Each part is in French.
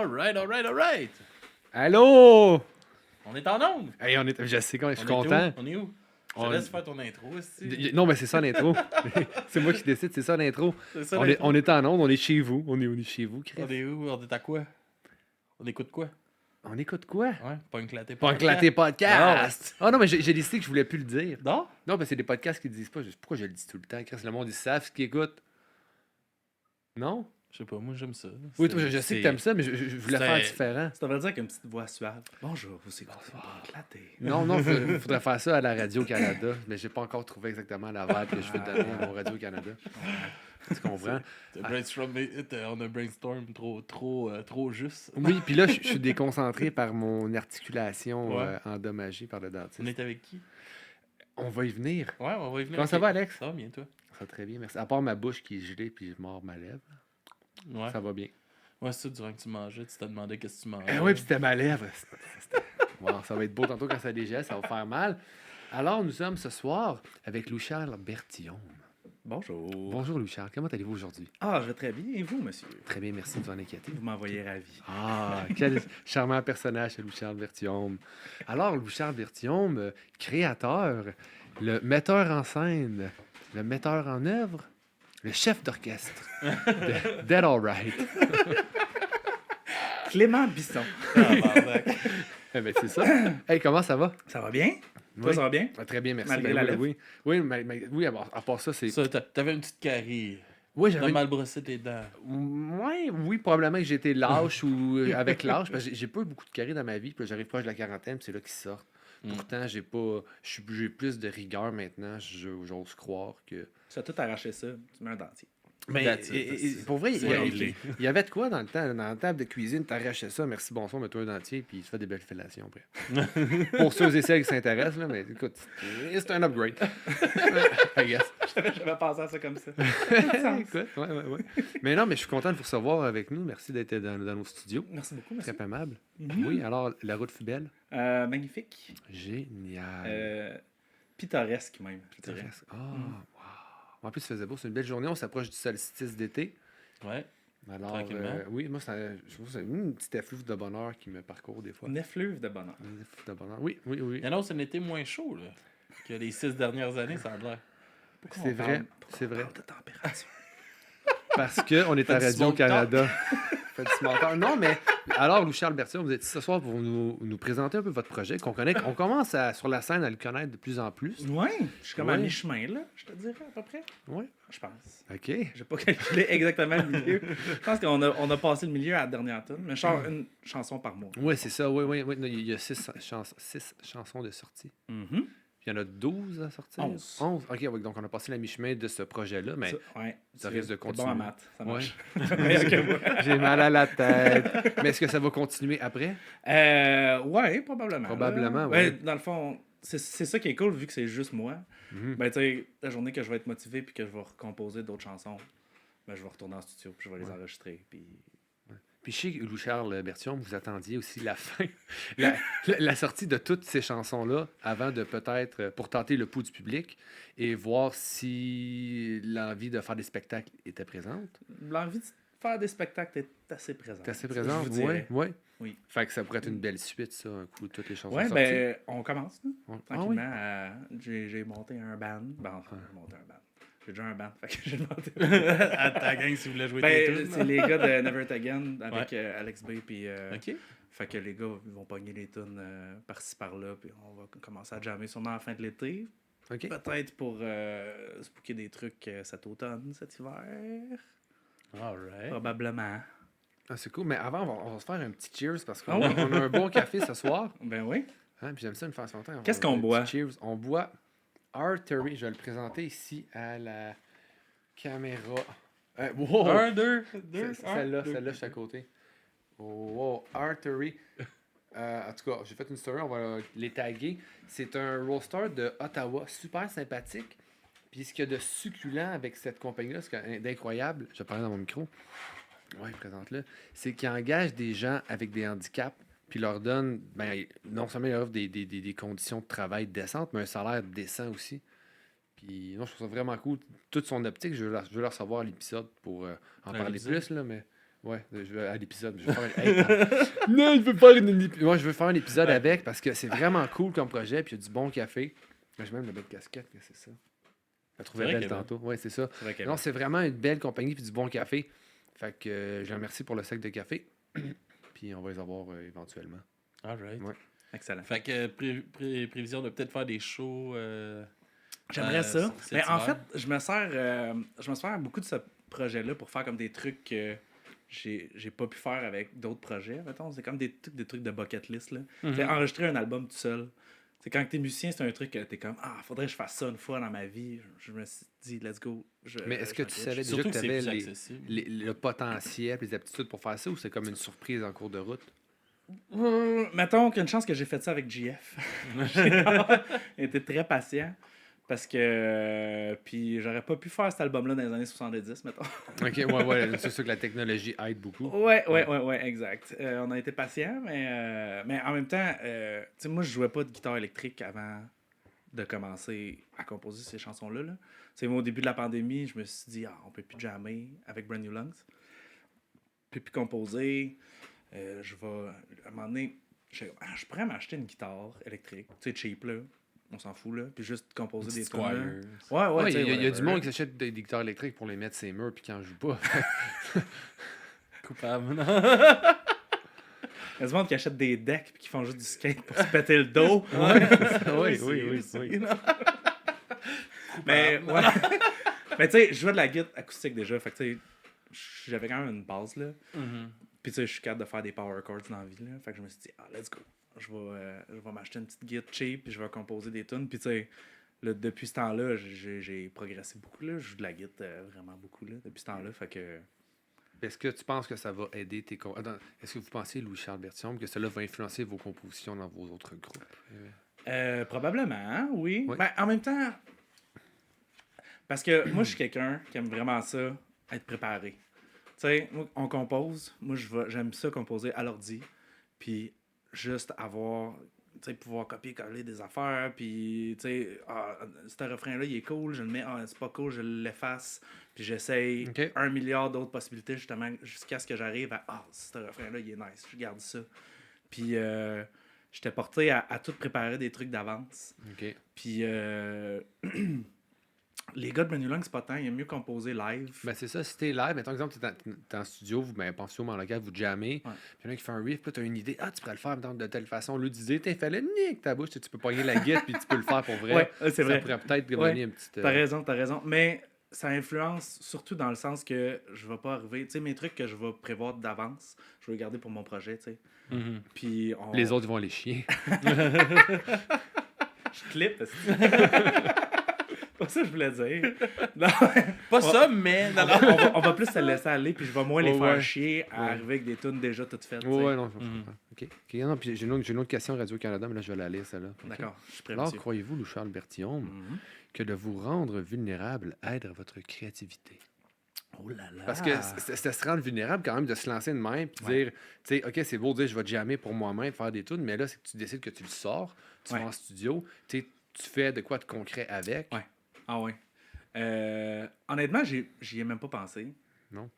Alright. Allô? On est en onde. Hey, je sais quand je suis On est content. où? On est où? Je On- te laisse faire ton intro aussi. Non, mais c'est ça l'intro. C'est moi qui décide, c'est ça l'intro. C'est ça On est, l'intro. on est en onde, on est chez vous. On est chez vous, Chris. On est où? On est à quoi? On écoute quoi? On écoute quoi? Ouais, pas éclaté. Pas éclater podcast. Ah non, mais j'ai décidé que je voulais plus le dire. Non? Non, mais c'est des podcasts qui le disent pas. Pourquoi je le dis tout le temps? Chris, le monde, ils savent ce qu'ils écoutent. Non? Je sais pas, moi j'aime ça. Oui, toi, je sais que t'aimes ça, mais je voulais faire différent. Ça devrait dire avec une petite voix suave. Bonjour, vous écoutez Pas éclaté. Non, faudrait faire ça à la Radio-Canada. Mais j'ai pas encore trouvé exactement la vibe que je vais donner à mon Radio-Canada. Tu comprends? On a brainstorm trop juste. Oui, puis là, je suis déconcentré par mon articulation Ouais. endommagée par le dentiste. On est avec qui? On va y venir. Ouais, on va y venir. Comment ça va, Alex? Ça va bien, toi? Ça va très bien, merci. À part ma bouche qui est gelée puis je mords ma lèvre, Ouais. ça va bien. Ouais, c'est ça, durant que tu mangeais, tu t'as demandé qu'est-ce que tu mangeais. Oui, puis c'était ma lèvre. Wow, ça va être beau tantôt quand ça dégèle, ça va faire mal. Alors, nous sommes ce soir avec Louis-Charles Bertillon. Bonjour. Bonjour Louis-Charles, comment allez-vous aujourd'hui? Ah, je vais très bien. Et vous, monsieur? Très bien, merci de vous en inquiéter. Vous m'envoyez ravi. Ah, quel charmant personnage, Louis-Charles Bertillon. Alors, Louis-Charles Bertillon, créateur, le metteur en scène, le metteur en œuvre, le chef d'orchestre de Dead All Right. Clément Bisson. Eh ben, c'est ça. Hey, comment ça va? Ça va bien? Toi, Oui. ça va bien? Ah, très bien, merci. Malgré Ben la oui, lèvre? oui. Oui, oui, à part ça, c'est... Ça, t'avais une petite carie. Oui, T'as j'avais... mal brossé tes dents. Oui, probablement que j'ai été lâche ou avec l'âge, parce que j'ai pas eu beaucoup de caries dans ma vie, puis j'arrive proche de la quarantaine, puis c'est là qu'ils sortent. Pourtant, j'ai plus de rigueur maintenant, j'ose croire que... Tu as tout arraché ça. Tu mets un dentier. Mais That's it. pour vrai, C'est réglé. il y avait de quoi dans le temps, dans la table de cuisine, t'arrachais ça, merci, bonsoir, mets-toi un dentier, puis tu fais des belles fellations après. Pour ceux et celles qui s'intéressent, là, mais écoute, c'est un upgrade. I guess. J'avais pensé à ça comme ça. Écoute, ouais. Mais non, mais je suis content de vous recevoir avec nous. Merci d'être dans nos studios. Merci beaucoup, Très monsieur. aimable. Mhm. Oui, alors, la route fut belle. Magnifique. Génial. Pittoresque, même, je dirais. Intéressant. Ah, wow. En plus, il faisait beau. C'est une belle journée. On s'approche du solstice d'été. Ouais. Alors, Tranquillement. oui, moi, je trouve que c'est une petite effluve de bonheur qui me parcourt des fois. Nefleuve de bonheur. Une effluve de bonheur. Oui. Il annonce un été moins chaud, là. Que les 6 dernières années, ça a l'air. C'est vrai. C'est vrai. On parle de température. Parce qu'on est à Faites du Radio-Canada. Faites du small talk. Non, mais alors, Louis-Charles Bertillon, vous êtes ici ce soir pour nous présenter un peu votre projet qu'on connaît. On commence sur la scène à le connaître de plus en plus. Ouais, je suis comme à Ouais. mi-chemin, là, je te dirais, à peu près. Oui. Je pense. OK. J'ai pas calculé exactement le milieu. Je pense qu'on a passé le milieu à la dernière tune, mais genre une chanson par mois. Oui, c'est ça. Oui. Non, il y a 6 chansons de sortie. Mhm. Puis il y en a 12 à sortir. 11. 11. OK, ouais, donc on a passé la mi-chemin de ce projet-là, mais Ouais. ça risque de T'es continuer. bon en maths, ça marche. Ouais. Meilleur que moi. J'ai mal à la tête. Mais est-ce que ça va continuer après? Ouais, probablement. Probablement, là. ouais. Dans le fond, c'est ça qui est cool, vu que c'est juste moi. Mhm. Ben, tu sais, la journée que je vais être motivé puis que je vais recomposer d'autres chansons, ben, je vais retourner en studio puis je vais les enregistrer. Puis... Puis chez Louis-Charles Bertillon, vous attendiez aussi la fin, la sortie de toutes ces chansons-là avant de peut-être, pour tenter le pouls du public et voir si l'envie de faire des spectacles était présente. L'envie de faire des spectacles est assez présente. T'es assez je présente? vous dirais. Oui. Oui. Fait que ça pourrait être une belle suite, ça, un coup, toutes les chansons Ouais, sorties. ben, on commence, là, Ouais. tranquillement. Ah J'ai monté un band. Ben, enfin, j'ai monté un band. J'ai déjà un band, fait que j'ai demandé. À ta gang, si vous voulez jouer Ben, tes c'est tunes. les gars de Never It Again avec Alex Bay puis OK. fait que les gars ils vont pogner les tunes par-ci par-là puis on va commencer à jammer sûrement à la fin de l'été. Oui. OK. Peut-être pour spooker des trucs cet automne, cet hiver. Alright. Probablement. Ah, c'est cool. Mais avant, on va se faire un petit cheers parce qu'on Ah oui? on a un bon café ce soir. Ben oui. Hein, puis j'aime ça une façon longtemps. Qu'est-ce On va qu'on faire un boit? petit Cheers. On boit Artery. Je vais le présenter ici à la caméra. Wow! Un, deux, deux. Celle-là, je suis à côté. Wow, Artery. En tout cas, j'ai fait une story, on va les taguer. C'est un roaster de Ottawa, super sympathique. Puis ce qu'il y a de succulent avec cette compagnie-là, ce qui est d'incroyable, je vais parler dans mon micro. Oui, présente-le. C'est qu'ils engagent des gens avec des handicaps, puis leur donnent, ben, non seulement ils leur offrent des conditions de travail décentes, mais un salaire décent aussi. Puis non, je trouve ça vraiment cool. Toute son optique, je veux la recevoir à l'épisode pour en À parler l'épisode? plus, là, mais Ouais, à l'épisode. Je veux faire non, je veux faire moi, je veux faire un épisode avec parce que c'est vraiment cool comme projet. Puis il y a du bon café. J'ai même la belle casquette, que c'est ça. Je la trouvais C'est vrai belle qu'elle est tantôt. Ouais, c'est ça. C'est vrai qu'elle Non, c'est vraiment une belle compagnie puis du bon café. Fait que je les remercie pour le sac de café. Puis on va les avoir éventuellement. Alright. Ouais. Excellent. Fait que prévision de peut-être faire des shows. J'aimerais ça. cet Mais en hiver. fait, je me sers beaucoup de ce projet-là pour faire comme des trucs que j'ai pas pu faire avec d'autres projets. Mettons. C'est comme des trucs de bucket list. Là. C'est enregistrer un album tout seul. C'est quand t'es musicien, c'est un truc que t'es comme faudrait que je fasse ça une fois dans ma vie. Je me suis dit, let's go. Mais est-ce que tu savais déjà Surtout que que tu c'est avais plus accessible. le potentiel, les aptitudes pour faire ça ou c'est comme une surprise en cours de route? Mettons qu'il y a une chance que j'ai fait ça avec JF. Il était très patient. Parce que. Puis j'aurais pas pu faire cet album-là dans les années 70, mettons. Ok, ouais, c'est sûr que la technologie aide beaucoup. Ouais, exact. On a été patient, mais en même temps, tu sais, moi, je jouais pas de guitare électrique avant de commencer à composer ces chansons-là. Là. C'est moi, au début de la pandémie, je me suis dit, on peut plus jammer avec Brand New Lungs. Puis plus composer. Je vais. À un moment donné, je pourrais m'acheter une guitare électrique. Tu sais, cheap, là. On s'en fout, là. Puis juste composer des tunes. Squire. Ouais, Il y a whatever. du monde qui s'achète des guitares électriques pour les mettre ses murs puis qui en joue pas. Coupable, non? Il y a du monde qui achète des decks puis qui font juste du skate pour se péter le dos. Oui. Mais, ouais. Mais tu sais, je jouais de la guitare acoustique déjà. Fait que tu sais, j'avais quand même une base, là. Puis tu sais, je suis capable de faire des power chords dans la vie, là. Fait que je me suis dit, let's go. Je vais m'acheter une petite guitare cheap puis je vais composer des tunes. Puis tu sais, depuis ce temps-là, j'ai progressé beaucoup, là. Je joue de la guitare vraiment beaucoup, là, depuis ce temps-là. Fait que... Est-ce que tu penses que ça va aider tes... Est-ce que vous pensez, Louis-Charles Berthiaume, que cela va influencer vos compositions dans vos autres groupes? Probablement, hein, oui. Oui. Ben, en même temps, parce que moi, je suis quelqu'un qui aime vraiment ça, être préparé. Tu sais, on compose. Moi, j'aime ça composer à l'ordi. Puis juste avoir, tu sais, pouvoir copier-coller des affaires. Puis, tu sais, ce refrain-là, il est cool. Je le mets, c'est pas cool, je l'efface. Puis j'essaye 1 milliard d'autres possibilités, justement, jusqu'à ce que j'arrive à, ce refrain-là, il est nice. Je garde ça. Puis, j'étais porté à tout préparer des trucs d'avance. OK. Puis, les gars de Brand New Lungs, c'est pas tant. Il aime mieux composer live. Ben c'est ça, si t'es live, mettons exemple, t'es en studio, vous pensez au moment local, vous jammez, puis il y en a qui fait un riff, puis t'as une idée, tu pourrais le faire de telle façon. L'autre disait, fallait nique ta bouche, tu peux pogner la guitare, puis tu peux le faire pour vrai. Ouais, c'est vrai. Ça pourrait peut-être donner une petite. T'as raison. Mais ça influence surtout dans le sens que je vais pas arriver. Tu sais, mes trucs que je vais prévoir d'avance, je vais les garder pour mon projet, tu sais. Puis Les autres, ils vont les chier. Je clip. Pas ça que je voulais dire. Non. Pas ça, mais. Non, non. On va plus se laisser aller, puis je vais moins les faire chier à arriver avec des tunes déjà toutes faites. Ouais, non, je comprends. OK. Non, puis j'ai une autre question Radio-Canada, mais là, je vais la lire, celle-là. D'accord, je suis prêt. Alors, croyez-vous, Louis-Charles Berthiaume, que de vous rendre vulnérable aide à votre créativité? Oh là là! Parce que c'est se rendre vulnérable quand même de se lancer de même puis dire, tu sais, OK, c'est beau de dire je vais jammer pour moi-même, faire des tunes, mais là, c'est que tu décides que tu le sors, tu vas en studio, tu fais de quoi de concret avec. Ouais. Ah ouais. Honnêtement, j'y ai même pas pensé. Non.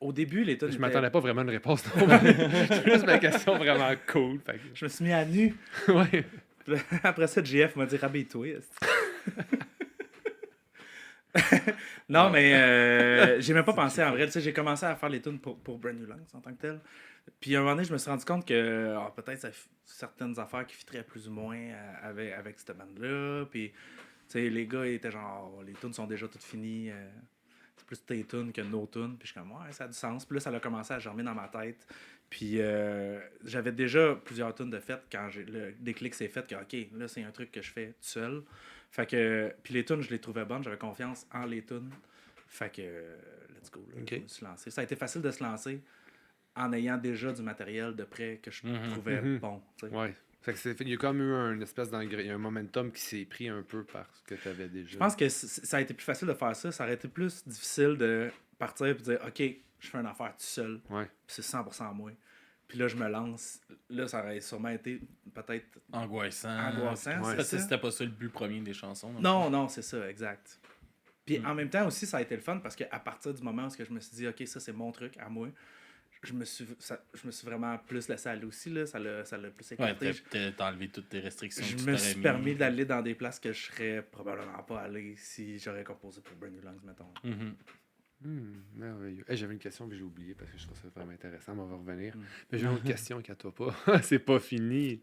Au début, les tunes. Je m'attendais pas vraiment à une réponse. C'est juste ma question vraiment cool. Fait que... Je me suis mis à nu. Ouais. Après ça, JF m'a dit rabille-toi. Non, mais j'ai même pas pensé en vrai. Tu sais, j'ai commencé à faire les tunes pour Brand New Lungs en tant que tel. Puis à un moment donné, je me suis rendu compte que peut-être certaines affaires qui fitteraient plus ou moins avec cette bande-là. Puis, tu sais, les gars étaient genre, les tunes sont déjà toutes finies. C'est plus tes tunes que nos tunes. Puis je suis comme, ouais, ça a du sens. Puis là, ça a commencé à germer dans ma tête. Puis j'avais déjà plusieurs tunes de fait quand le déclic s'est fait que, OK, là, c'est un truc que je fais tout seul. Fait que, puis les tunes, je les trouvais bonnes. J'avais confiance en les tunes. Fait que, let's go. Là, je me suis lancé. Ça a été facile de se lancer en ayant déjà du matériel de près que je trouvais bon. T'sais. Ouais. Fait que il y a comme eu un espèce un momentum qui s'est pris un peu parce que tu avais déjà. Je pense que ça a été plus facile de faire ça. Ça aurait été plus difficile de partir et de dire OK, je fais une affaire tout seul. Ouais. Puis c'est 100% moi. Puis là, je me lance. Là, ça aurait sûrement été peut-être angoissant. Ouais. Parce que c'était pas ça le but premier des chansons. Non, c'est ça, exact. Puis en même temps aussi, ça a été le fun parce qu'à partir du moment où je me suis dit, OK, ça, c'est mon truc à moi, je me suis vraiment plus laissé aller aussi. Là, ça l'a plus Ouais, éclaté. t'as enlevé toutes tes restrictions. Je que tu me t'aurais suis mis. permis d'aller dans des places que je serais probablement pas allé si j'aurais composé pour Brand New Lungs, mettons. Merveilleux. Hey, j'avais une question que j'ai oubliée parce que je trouve ça vraiment intéressant, mais on va revenir. Mm. Mais j'ai une autre question, toi pas. C'est pas fini.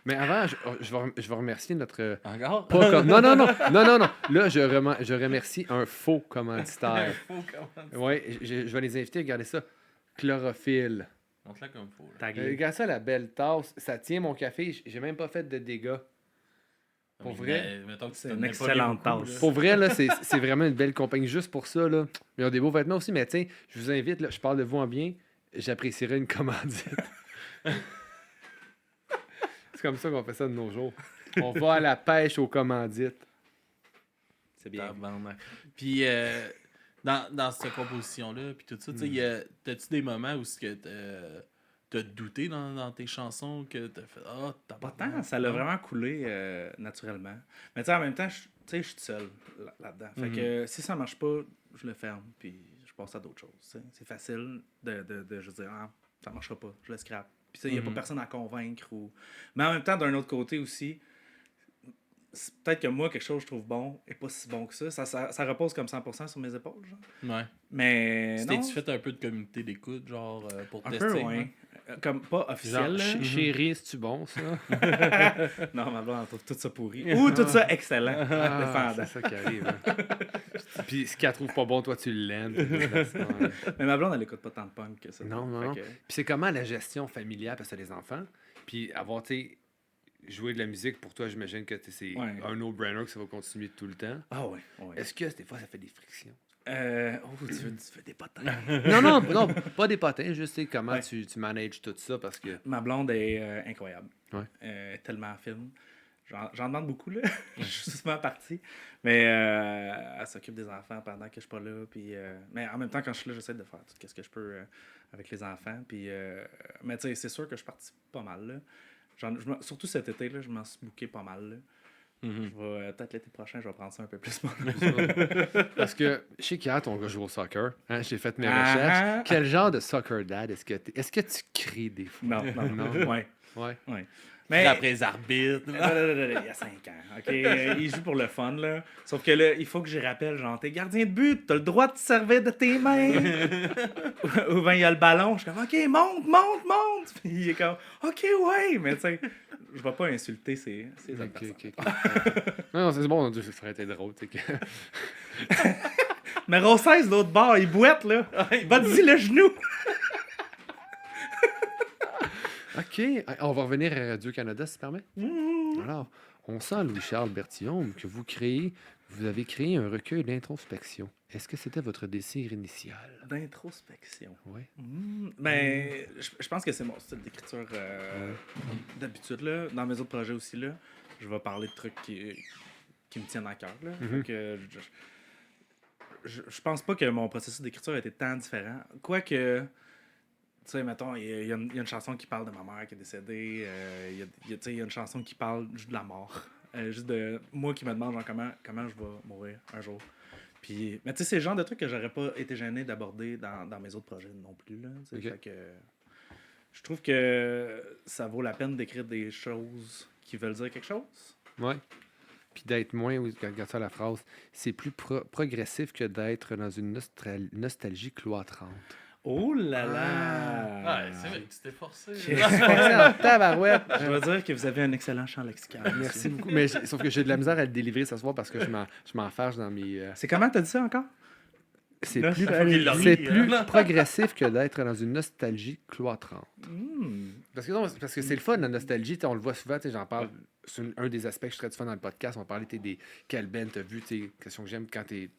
Mais avant, je vais remercier notre... Encore? Non. Là, je remercie un faux commanditaire. Ouais, je vais les inviter à regarder ça. Chlorophylle. Montre-la comme faux. Là. Tagué. Regarde ça, la belle tasse. Ça tient mon café. J'ai même pas fait de dégâts. Pour vrai? Mettons que tu C'est t'en une mets pas excellente beaucoup, tasse. là. Pour vrai, là, c'est vraiment une belle compagnie juste pour ça. Là. Ils ont des beaux vêtements aussi, mais tiens, je vous invite, là, je parle de vous en bien, j'apprécierais une commandite. C'est comme ça qu'on fait ça de nos jours. On va à la pêche aux commandites. C'est bien. Tabarnak. Puis, dans cette composition-là, puis tout ça, tu sais, t'as-tu des moments où t'as douté dans tes chansons, que t'as fait « Ah, t'as Pas tant, ça l'a vraiment coulé naturellement. Mais tu sais, en même temps, je suis tout seul là-dedans. Fait que si ça marche pas, je le ferme, puis je passe à d'autres choses. T'sais. C'est facile de juste dire, ah, ça marchera pas, je le scrape. Puis il n'y a pas personne à convaincre. Mais en même temps, d'un autre côté aussi, peut-être que moi, quelque chose que je trouve bon est pas si bon que ça. Ça repose comme 100% sur mes épaules, genre. Ouais. Mais non, Tu fait un peu de communauté d'écoute, genre, pour un tester? peu, ouais. Comme pas officiel, Genre, là. chérie, c'est-tu bon, ça? Non, ma blonde, elle trouve tout ça pourri. Ou tout ça excellent. Ah, Dépendant. c'est ça qui arrive. Hein. Puis ce qu'elle trouve pas bon, toi, tu l'aimes. Ouais. Mais ma blonde, elle écoute pas tant de punk que ça. Non. Fait que- Puis c'est comment la gestion familiale, parce que t'as des enfants, puis avoir, tu sais, jouer de la musique, pour toi, j'imagine que c'est un no-brainer que ça va continuer tout le temps. Ah ouais. Est-ce que des fois, ça fait des frictions? Tu veux des potins? Non, pas des potins, juste tu sais, comment tu manages tout ça, parce que... Ma blonde est incroyable. Ouais. Tellement fine. J'en demande beaucoup, là. Je suis souvent parti. Mais elle s'occupe des enfants pendant que je suis pas là. Puis, mais en même temps, quand je suis là, j'essaie de faire tout ce que je peux avec les enfants. Puis, mais tu sais, c'est sûr que je participe pas mal, là. Surtout cet été, là, je m'en suis booké pas mal, là. Je vais, peut-être l'été prochain, je vais prendre ça un peu plus. Parce que je sais qu'hier, ton gars joue au soccer. Hein, j'ai fait mes recherches. Quel genre de soccer dad est-ce que tu crées des fois? Non. Ouais. Mais Après les arbitres. il y a 5 ans, OK? Il joue pour le fun, là. Sauf que là, il faut que j'y rappelle, genre, t'es gardien de but, t'as le droit de te servir de tes mains. Ou bien il y a le ballon, je suis comme, OK, monte. Puis il est comme, OK, ouais. Mais tu sais, je vais pas insulter ces autres personnes. Non, c'est bon, ça aurait été drôle, tu sais. Mais Rossès, l'autre bord, il boite, là. Va-t-y le genou. OK, on va revenir à Radio-Canada, si tu permets. Alors, on sent, Louis-Charles Bertillon, que vous avez créé un recueil d'introspection. Est-ce que c'était votre désir initial? D'introspection. Oui. Ben, je pense que c'est mon style d'écriture d'habitude, là. Dans mes autres projets aussi, là, je vais parler de trucs qui me tiennent à cœur, là. Fait que je pense pas que mon processus d'écriture a été tant différent. Quoique... Tu sais, mettons, il y a une chanson qui parle de ma mère qui est décédée. Il y a une chanson qui parle juste de la mort. Juste de moi qui me demande genre, comment je vais mourir un jour. Puis, mais tu sais, c'est le genre de trucs que j'aurais pas été gêné d'aborder dans mes autres projets non plus. Là, fait que, je trouve que ça vaut la peine d'écrire des choses qui veulent dire quelque chose. Oui. Puis d'être moins, regarde ça la phrase, c'est plus progressif que d'être dans une nostalgie cloîtrante. Oh là là! Ouais, c'est vrai que tu t'es forcé. Tabarouette! Je dois dire que vous avez un excellent champ lexical. Merci beaucoup. Mais sauf que j'ai de la misère à le délivrer ce soir parce que je m'en fâche dans mes... C'est comment t'as dit ça encore? C'est Là, plus, ça fait qu'il l'a c'est ri, plus hein. progressif que d'être dans une nostalgie cloîtrante. Hmm. Parce que c'est le fun, la nostalgie. On le voit souvent, j'en parle. C'est un des aspects que je traite souvent dans le podcast. On parlait des quelle band t'as vu, question que j'aime quand t'es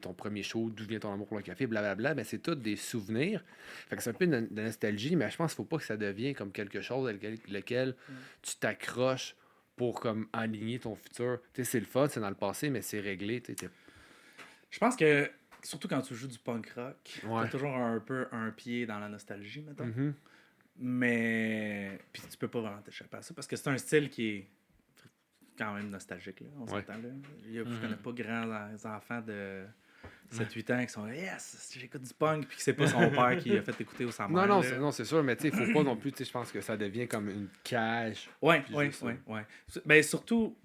ton premier show, d'où vient ton amour pour le café, blablabla. Ben, c'est tout des souvenirs. Fait que c'est un peu de nostalgie, mais je pense qu'il ne faut pas que ça devienne comme quelque chose avec lequel tu t'accroches pour comme aligner ton futur. C'est le fun, c'est dans le passé, mais c'est réglé. Je pense que, surtout quand tu joues du punk rock, Ouais. t'as toujours un peu un pied dans la nostalgie, mettons. Mm-hmm. Mais. Puis tu peux pas vraiment t'échapper à ça parce que c'est un style qui est quand même nostalgique, là, on Ouais. s'entend, là. Je connais pas grands enfants de 7-8 ans qui sont « Yes, j'écoute du punk », puis que c'est pas son père qui a fait écouter ou sa mère. Non, c'est sûr, mais tu sais, faut pas non plus, tu sais, je pense que ça devient comme une cage. Ouais. juste ça. Ben, surtout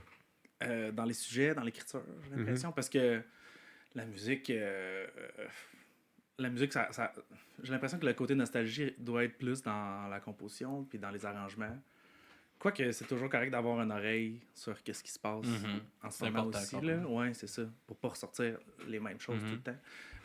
dans les sujets, dans l'écriture, j'ai l'impression, parce que la musique, j'ai l'impression que le côté nostalgie doit être plus dans la composition puis dans les arrangements. Quoique c'est toujours correct d'avoir une oreille sur qu'est-ce qui se passe en ce C'est moment important, aussi. quand Là. même. Ouais, c'est ça. Pour pas ressortir les mêmes choses tout le temps.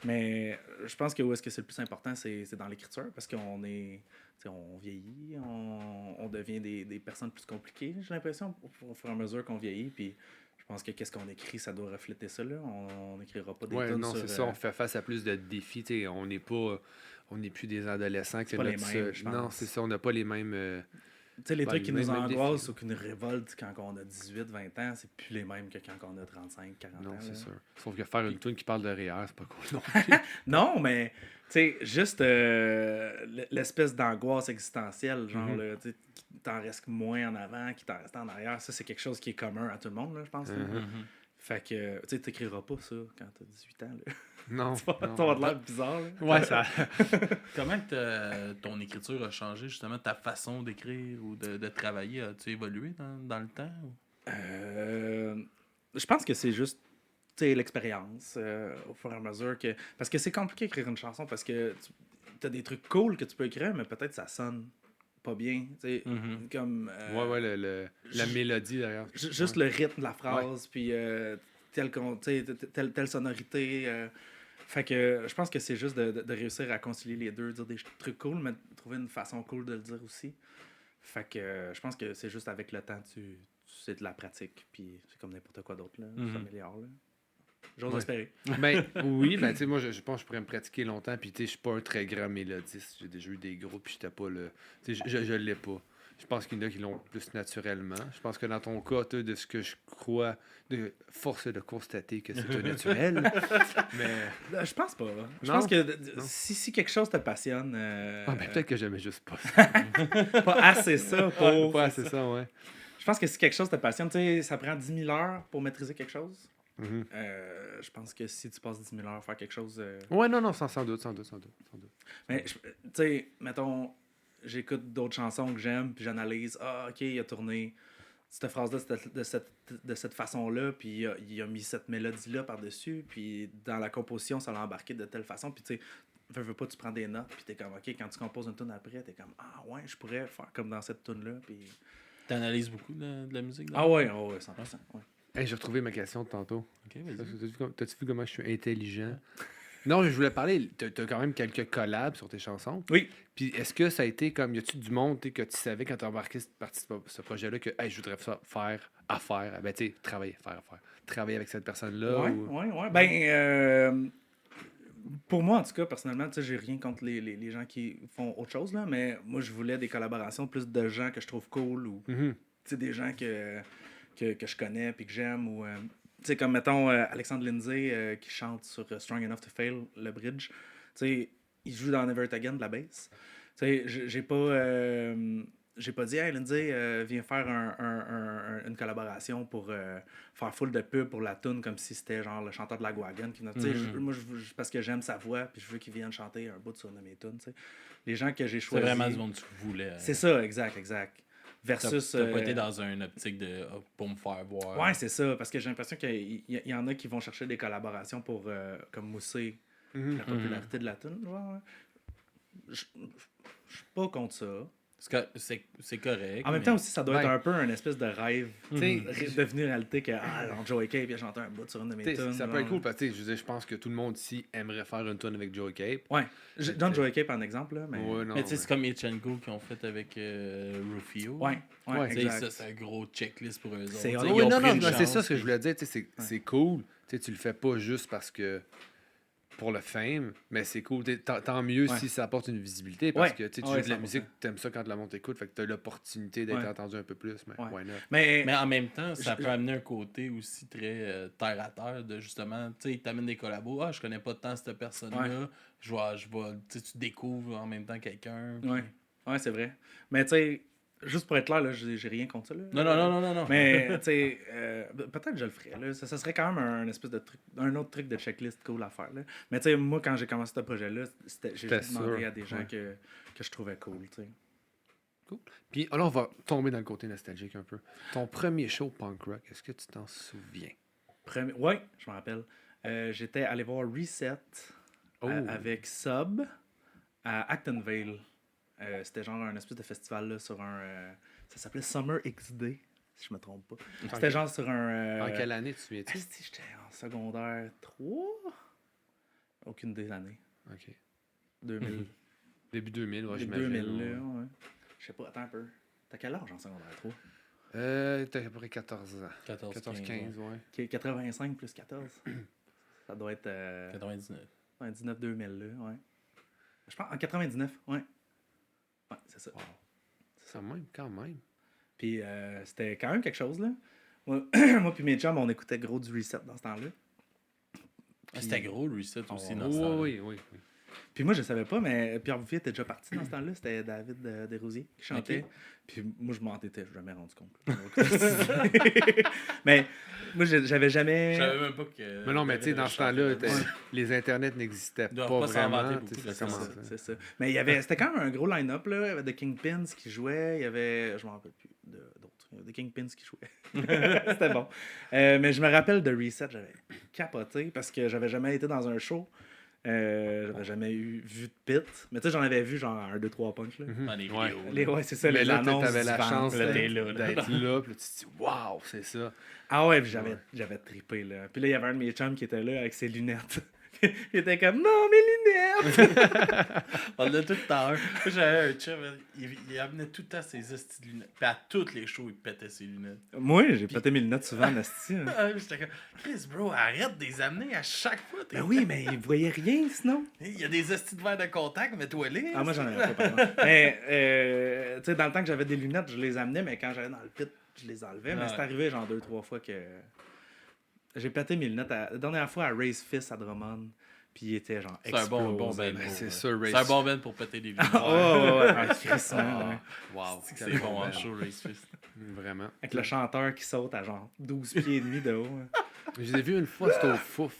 Mais je pense que où est-ce que c'est le plus important, c'est dans l'écriture. Parce qu'on est. On vieillit, on devient des personnes plus compliquées, j'ai l'impression, au fur et à mesure qu'on vieillit. Puis je pense que qu'est-ce qu'on écrit, ça doit refléter ça. Là. On n'écrira pas des Ouais, tunes non, sur... c'est ça, on fait face à plus de défis, tu sais, on n'est plus des adolescents que pas les notre mêmes, seul- je Non, pense. c'est ça, on n'a pas les mêmes... Tu sais, les trucs qui nous même angoissent défi. ou qui nous révoltent quand on a 18, 20 ans, c'est plus les mêmes que quand on a 35, 40 Non, ans. c'est là. sûr. Sauf que faire une tune qui parle de REER, c'est pas cool non. Non, mais tu sais, juste l'espèce d'angoisse existentielle, genre, là, tu sais, qui t'en reste moins en avant, qui t'en reste en arrière, ça, c'est quelque chose qui est commun à tout le monde, là, je pense. Là. Fait que, tu sais, t'écriras pas ça quand t'as 18 ans, là. Non. Tu vas avoir de l'air bizarre, là. Ouais, ça... Comment ton écriture a changé, justement, ta façon d'écrire ou de travailler? As-tu évolué dans le temps? Je pense que c'est juste tu sais, l'expérience au fur et à mesure que. Parce que c'est compliqué d'écrire une chanson parce que tu as des trucs cool que tu peux écrire, mais peut-être ça sonne pas bien. Tu sais, comme. la mélodie, d'ailleurs. Juste le rythme de la phrase, puis telle sonorité. Fait que je pense que c'est juste de réussir à concilier les deux, dire des trucs cool, mais trouver une façon cool de le dire aussi. Fait que je pense que c'est juste avec le temps, c'est de la pratique, puis c'est comme n'importe quoi d'autre, là. Ça s'améliore, là. J'ose espérer. Ben oui, ben tu sais, moi je pense que je pourrais me pratiquer longtemps, puis tu sais, je suis pas un très grand mélodiste. J'ai déjà eu des groupes, puis j'étais pas le. Tu sais, je l'ai pas. Je pense qu'il y en a qui l'ont plus naturellement. Je pense que dans ton cas, toi, de ce que je crois, de force de constater que c'est un naturel. Mais. Je pense pas. Je Non? pense que si quelque chose te passionne. Ah, ben peut-être que j'aimais juste pas ça. Pas assez ça pour. Ouais, c'est ça, ouais. Je pense que si quelque chose te passionne, tu sais, ça prend 10 000 heures pour maîtriser quelque chose. Je pense que si tu passes 10 000 heures à faire quelque chose. Ouais, non, sans doute. Mais, tu sais, mettons, j'écoute d'autres chansons que j'aime, puis j'analyse. Ah, ok, il a tourné cette phrase-là de cette façon-là, puis il a mis cette mélodie-là par-dessus, puis dans la composition, ça l'a embarqué de telle façon, puis tu sais, veux pas, tu prends des notes, puis t'es comme, ok, quand tu composes une tune après, t'es comme, ah ouais, je pourrais faire comme dans cette tune-là, puis. T'analyses beaucoup de la musique? Ah ouais, 100%. Ouais. Hey, j'ai retrouvé ma question de tantôt. Ok, vas-y. T'as-tu vu comment je suis intelligent? Non, je voulais parler. T'as quand même quelques collabs sur tes chansons. Oui. Puis est-ce que ça a été comme. Y a-tu du monde que tu savais quand t'as embarqué cette partie de ce projet-là que hey, je voudrais faire affaire? Ben, tu sais, travailler avec cette personne-là? Ouais. Ben, pour moi, en tout cas, personnellement, tu sais, j'ai rien contre les gens qui font autre chose, là, mais moi, je voulais des collaborations plus de gens que je trouve cool ou, tu sais, des gens que je connais puis que j'aime ou... tu sais, comme, mettons, Alexandre Lindsay qui chante sur Strong Enough to Fail, le bridge. Tu sais, il joue dans Never It Again de la bass. Tu sais, j'ai pas dit, hey, Lindsay, viens faire une collaboration pour faire full de pub pour la tune comme si c'était genre le chanteur de la Wagon. Tu sais, moi, parce que j'aime sa voix puis je veux qu'il vienne chanter un bout de sur mes tunes. Tu sais. Les gens que j'ai C'est choisis. vraiment du monde que tu voulais. C'est ça, exact. Versus. T'as pas été dans une optique de pour me faire voir. Ouais, c'est ça, parce que j'ai l'impression qu'il y en a qui vont chercher des collaborations pour comme mousser la popularité de la tune. Ouais. Je suis pas contre ça. C'est correct. En même temps aussi, ça doit être un peu un espèce de rêve devenu réalité que Joey Cape il a chanté un bout sur une de mes tunes. Ça peut être cool parce que je pense que tout le monde ici aimerait faire une tune avec Joey Cape. Ouais. Je donne Joey Cape en exemple, là, mais... Ouais, non, mais tu sais, c'est comme Echenko qui ont fait avec Rufio. Ouais, exact. Ça, c'est un gros checklist pour eux autres. C'est C'est ça ce que je voulais dire. C'est cool. Tu le fais pas juste parce que pour le fame, mais c'est cool. Tant mieux si ça apporte une visibilité parce que tu joues de la musique, t'aimes ça quand la monde t'écoute, fait que t'as l'opportunité d'être entendu un peu plus. Mais why not? Mais en même temps, ça peut amener un côté aussi très terre à terre de justement, tu sais, il t'amène des collabos. Ah, je connais pas tant cette personne-là. Je vais, tu découvres en même temps quelqu'un. Ouais, c'est vrai. Mais tu sais, Juste pour être clair, là, j'ai rien contre ça. Là. Non. Mais, tu sais, peut-être que je le ferais. Là. Ça serait quand même un espèce de truc, un autre truc de checklist cool à faire. Là. Mais, tu sais, moi, quand j'ai commencé ce projet-là, j'ai juste demandé sûr. à des gens que je trouvais cool, tu sais. Cool. Puis là, on va tomber dans le côté nostalgique un peu. Ton premier show punk rock, est-ce que tu t'en souviens? Oui, je me rappelle. J'étais allé voir Reset avec Sub à Actonville. C'était genre un espèce de festival là, sur un... ça s'appelait Summer XD, si je me trompe pas. C'était genre sur un... En quelle année, tu te souviens-tu? J'étais en secondaire 3. Aucune des années. OK. 2000. Début 2000, ouais, Début j'imagine. 2000, là, ouais. Je sais pas, attends un peu. T'as quel âge en secondaire 3? T'as à peu près 14 ans. 14-15, ouais. 85 plus 14. Ça doit être... 99. 99-2000, là, ouais. Je pense en 99, ouais. Ouais, c'est ça. Wow. C'est ça même, quand même. Puis c'était quand même quelque chose, là. Moi puis mes chums, on écoutait gros du Reset dans ce temps-là. C'était gros, le Reset aussi, dans Oui, ce temps-là. oui. Puis moi, je savais pas, mais Pierre Bouffier était déjà parti dans ce temps-là. C'était David Desrosiers qui chantait. Ok. Puis moi, je m'en étais jamais rendu compte. Mais moi, j'avais jamais... Je savais même pas que... Mais non, mais tu sais, dans ce temps-là, les internets n'existaient Ils doivent pas pas s'inventer vraiment. beaucoup, tu sais, là, ça c'est commence, ça, hein. C'est ça. Mais c'était quand même un gros line-up, là. Il y avait The Kingpins qui jouait. Il y avait... Je m'en rappelle plus d'autres. Il y avait The Kingpins qui jouaient. C'était bon. Mais je me rappelle de Reset. J'avais capoté parce que j'avais jamais été dans un show. J'avais jamais vu de pit. Mais tu sais, j'en avais vu genre 1, 2, 3 punch. Là. Dans les Ouais. vidéos. Ouais, c'est ça. Mais les là, annonces t'avais du la vent. chance là, t'es d'être là. là, puis là, tu te dis, waouh, c'est ça. Ah ouais, puis j'avais trippé, là. Puis là, il y avait un de mes chums qui était là avec ses lunettes. Il était comme, non, mes lunettes! On l'a tout le temps. Moi, j'avais un chum, il amenait tout le temps ses estis de lunettes. Puis à toutes les shows, il pétait ses lunettes. Moi, j'ai pété mes lunettes souvent, Nasty. Hein. J'étais comme, Chris, bro, arrête de les amener à chaque fois. Ben oui, mais il voyait rien, sinon. Il y a des estis de verre de contact, mets-toi les. Ah, moi, j'en avais pas, pardon. Mais, tu sais, dans le temps que j'avais des lunettes, je les amenais, mais quand j'allais dans le pit, je les enlevais. Mais Ouais. c'est arrivé genre 2-3 fois que j'ai pété mes lunettes. La dernière fois à Race Fist à Drummond, puis il était genre C'est un bon explosé. ben. C'est pour- ça, Race. C'est un bon ben pour péter les lunettes. Oh, ouais. Ah, Christ, ouais. Wow. C'est bon en show, Race Fist. Vraiment. Avec le chanteur qui saute à genre 12 pieds et demi de haut. Hein. Je les ai vus une fois, c'était au Fouf.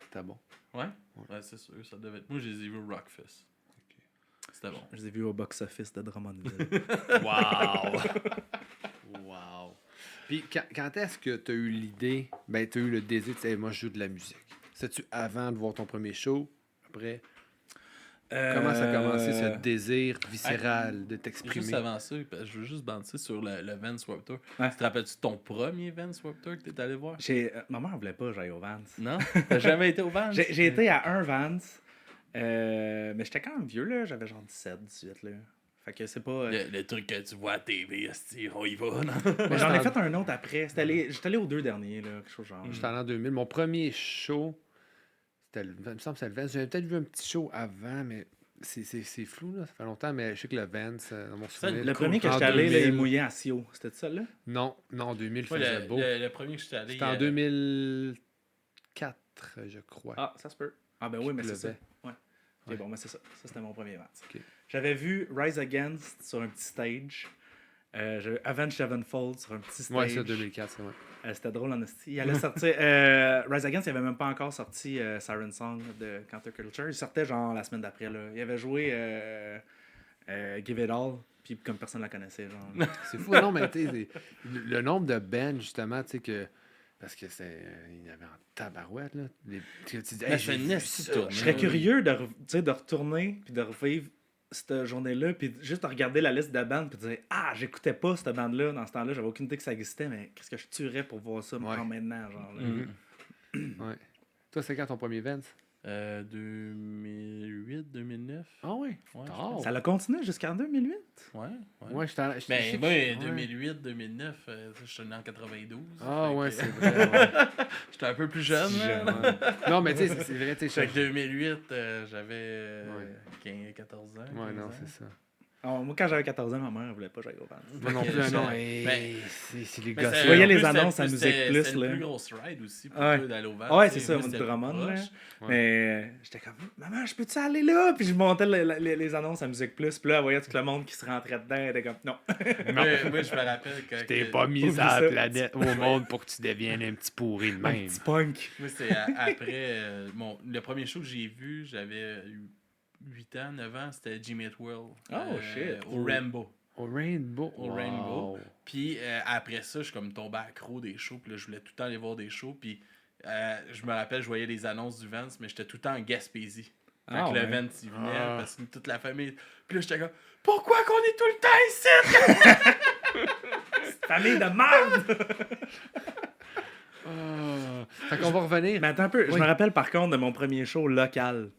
C'était bon. Ouais? Ouais, c'est sûr, ça devait être. Moi, je les ai vus au Rockfest. C'était bon. Je les ai vus au box-office de Drummondville. Wow! Wow! Puis quand est-ce que tu as eu l'idée, ben tu as eu le désir de dire, moi je joue de la musique? C'est-tu avant de voir ton premier show? Après? Comment ça a commencé ce désir viscéral de Juste t'exprimer? avant ça, je veux juste banter sur le Vans Warped Tour. Ouais. Tu te rappelles-tu de ton premier Vans Warped Tour que t'es allé voir? Ma mère voulait pas que j'aille au Vans. Non? T'as jamais été au Vans? J'ai été à un Vans, mais j'étais quand même vieux, là. J'avais genre 17, 18, là. Fait que c'est pas... Le truc que tu vois à TV, esti, on y va, non? Mais j'en ai fait un autre après. J'étais allé aux 2 derniers, là. Quelque chose genre... J'étais allé en 2000. Mon premier show, il me semble que c'était le Vans. J'avais peut-être vu un petit show avant, mais c'est flou, là. Ça fait longtemps, mais je sais que le Vans, dans mon souvenir... Le premier que en j'étais allé, là, 2000. il mouillait à Sio. C'était ça, là? Non, 2000 Moi, faisait beau. le premier que j'étais allé... C'était en 2004, je crois. Ah, ça se peut. Ah, ben oui, mais c'est ça. pleuvait. Ouais. Ok, Ouais. bon, mais c'est ça. Ça, c'était mon premier Vans. Ok. J'avais vu Rise Against sur un petit stage. J'avais Avenged Sevenfold sur un petit stage. Ouais, c'est 2004, c'est vrai. C'était drôle en esti. Il allait sortir. Rise Against, il avait même pas encore sorti Siren Song de Counterculture. Il sortait genre la semaine d'après. Là. Il avait joué Give It All, puis comme personne la connaissait. Genre. C'est fou, non, mais tu sais, le nombre de bands, justement, tu sais, que. Parce que il y avait en tabarouette, là. Tu dis, Mais c'est une esti esti tournée. Je serais curieux de, tu sais, de retourner puis de revivre cette journée-là, puis juste de regarder la liste de bandes, puis de dire ah, j'écoutais pas cette bande-là dans ce temps-là, j'avais aucune idée que ça existait, mais qu'est-ce que je tuerais pour voir ça Ouais. maintenant, genre. Là. Ouais. Toi, c'est quand ton premier Vans? 2008, 2009. Ah ouais? Ouais, Tard. Ça l'a continué jusqu'en 2008. Ouais. Ouais, Ben, je moi, ouais. 2008, 2009, je suis né en 92. Ah fait ouais, que- c'est vrai. Ouais. J'étais un peu plus jeune. là. Ouais. Non, mais tu sais, c'est vrai, tu Fait sais. que 2008, j'avais Ouais. 14 ans. Ouais, 15 non, ans. c'est ça. Moi, quand j'avais 14 ans, ma mère ne voulait pas que j'aille au Vans. Moi non Ok, plus, non. ben, C'est les Mais gars. c'était- Tu voyais en les plus, annonces c'était à plus- Musique c'était- Plus, c'était là. une plus grosse ride aussi pour Ouais. toi d'aller au Vans. Ouais, tu sais. c'est ça, Moi, moi, du c'était plus Drummond, là. proche. Ouais. Mais j'étais comme, maman, je peux-tu aller là? Puis je montais les annonces à Musique Plus. Puis là, elle voyait tout le monde qui se rentrait dedans. Elle était comme, non. Moi, je me rappelle quand. T'es que- pas mis Oublie à ça. la planète, au monde, pour que tu deviennes un petit pourri de Un même. petit punk. Moi, c'était après. Le premier show que j'ai vu, j'avais eu 8 ans, 9 ans, c'était Jimmy Eat World. Oh, shit. Au Rainbow. Au Rainbow. Au Rainbow. Puis après ça, je suis comme tombé accro des shows. Puis là, je voulais tout le temps aller voir des shows. Puis je me rappelle, je voyais les annonces du Vans, mais j'étais tout le temps en Gaspésie. Quand le Vans, il venait, parce que toute la famille. Puis là, j'étais comme, pourquoi qu'on est tout le temps ici? Famille de merde! Fait qu'on va revenir. Mais attends un peu, je Oui. me rappelle par contre de mon premier show local.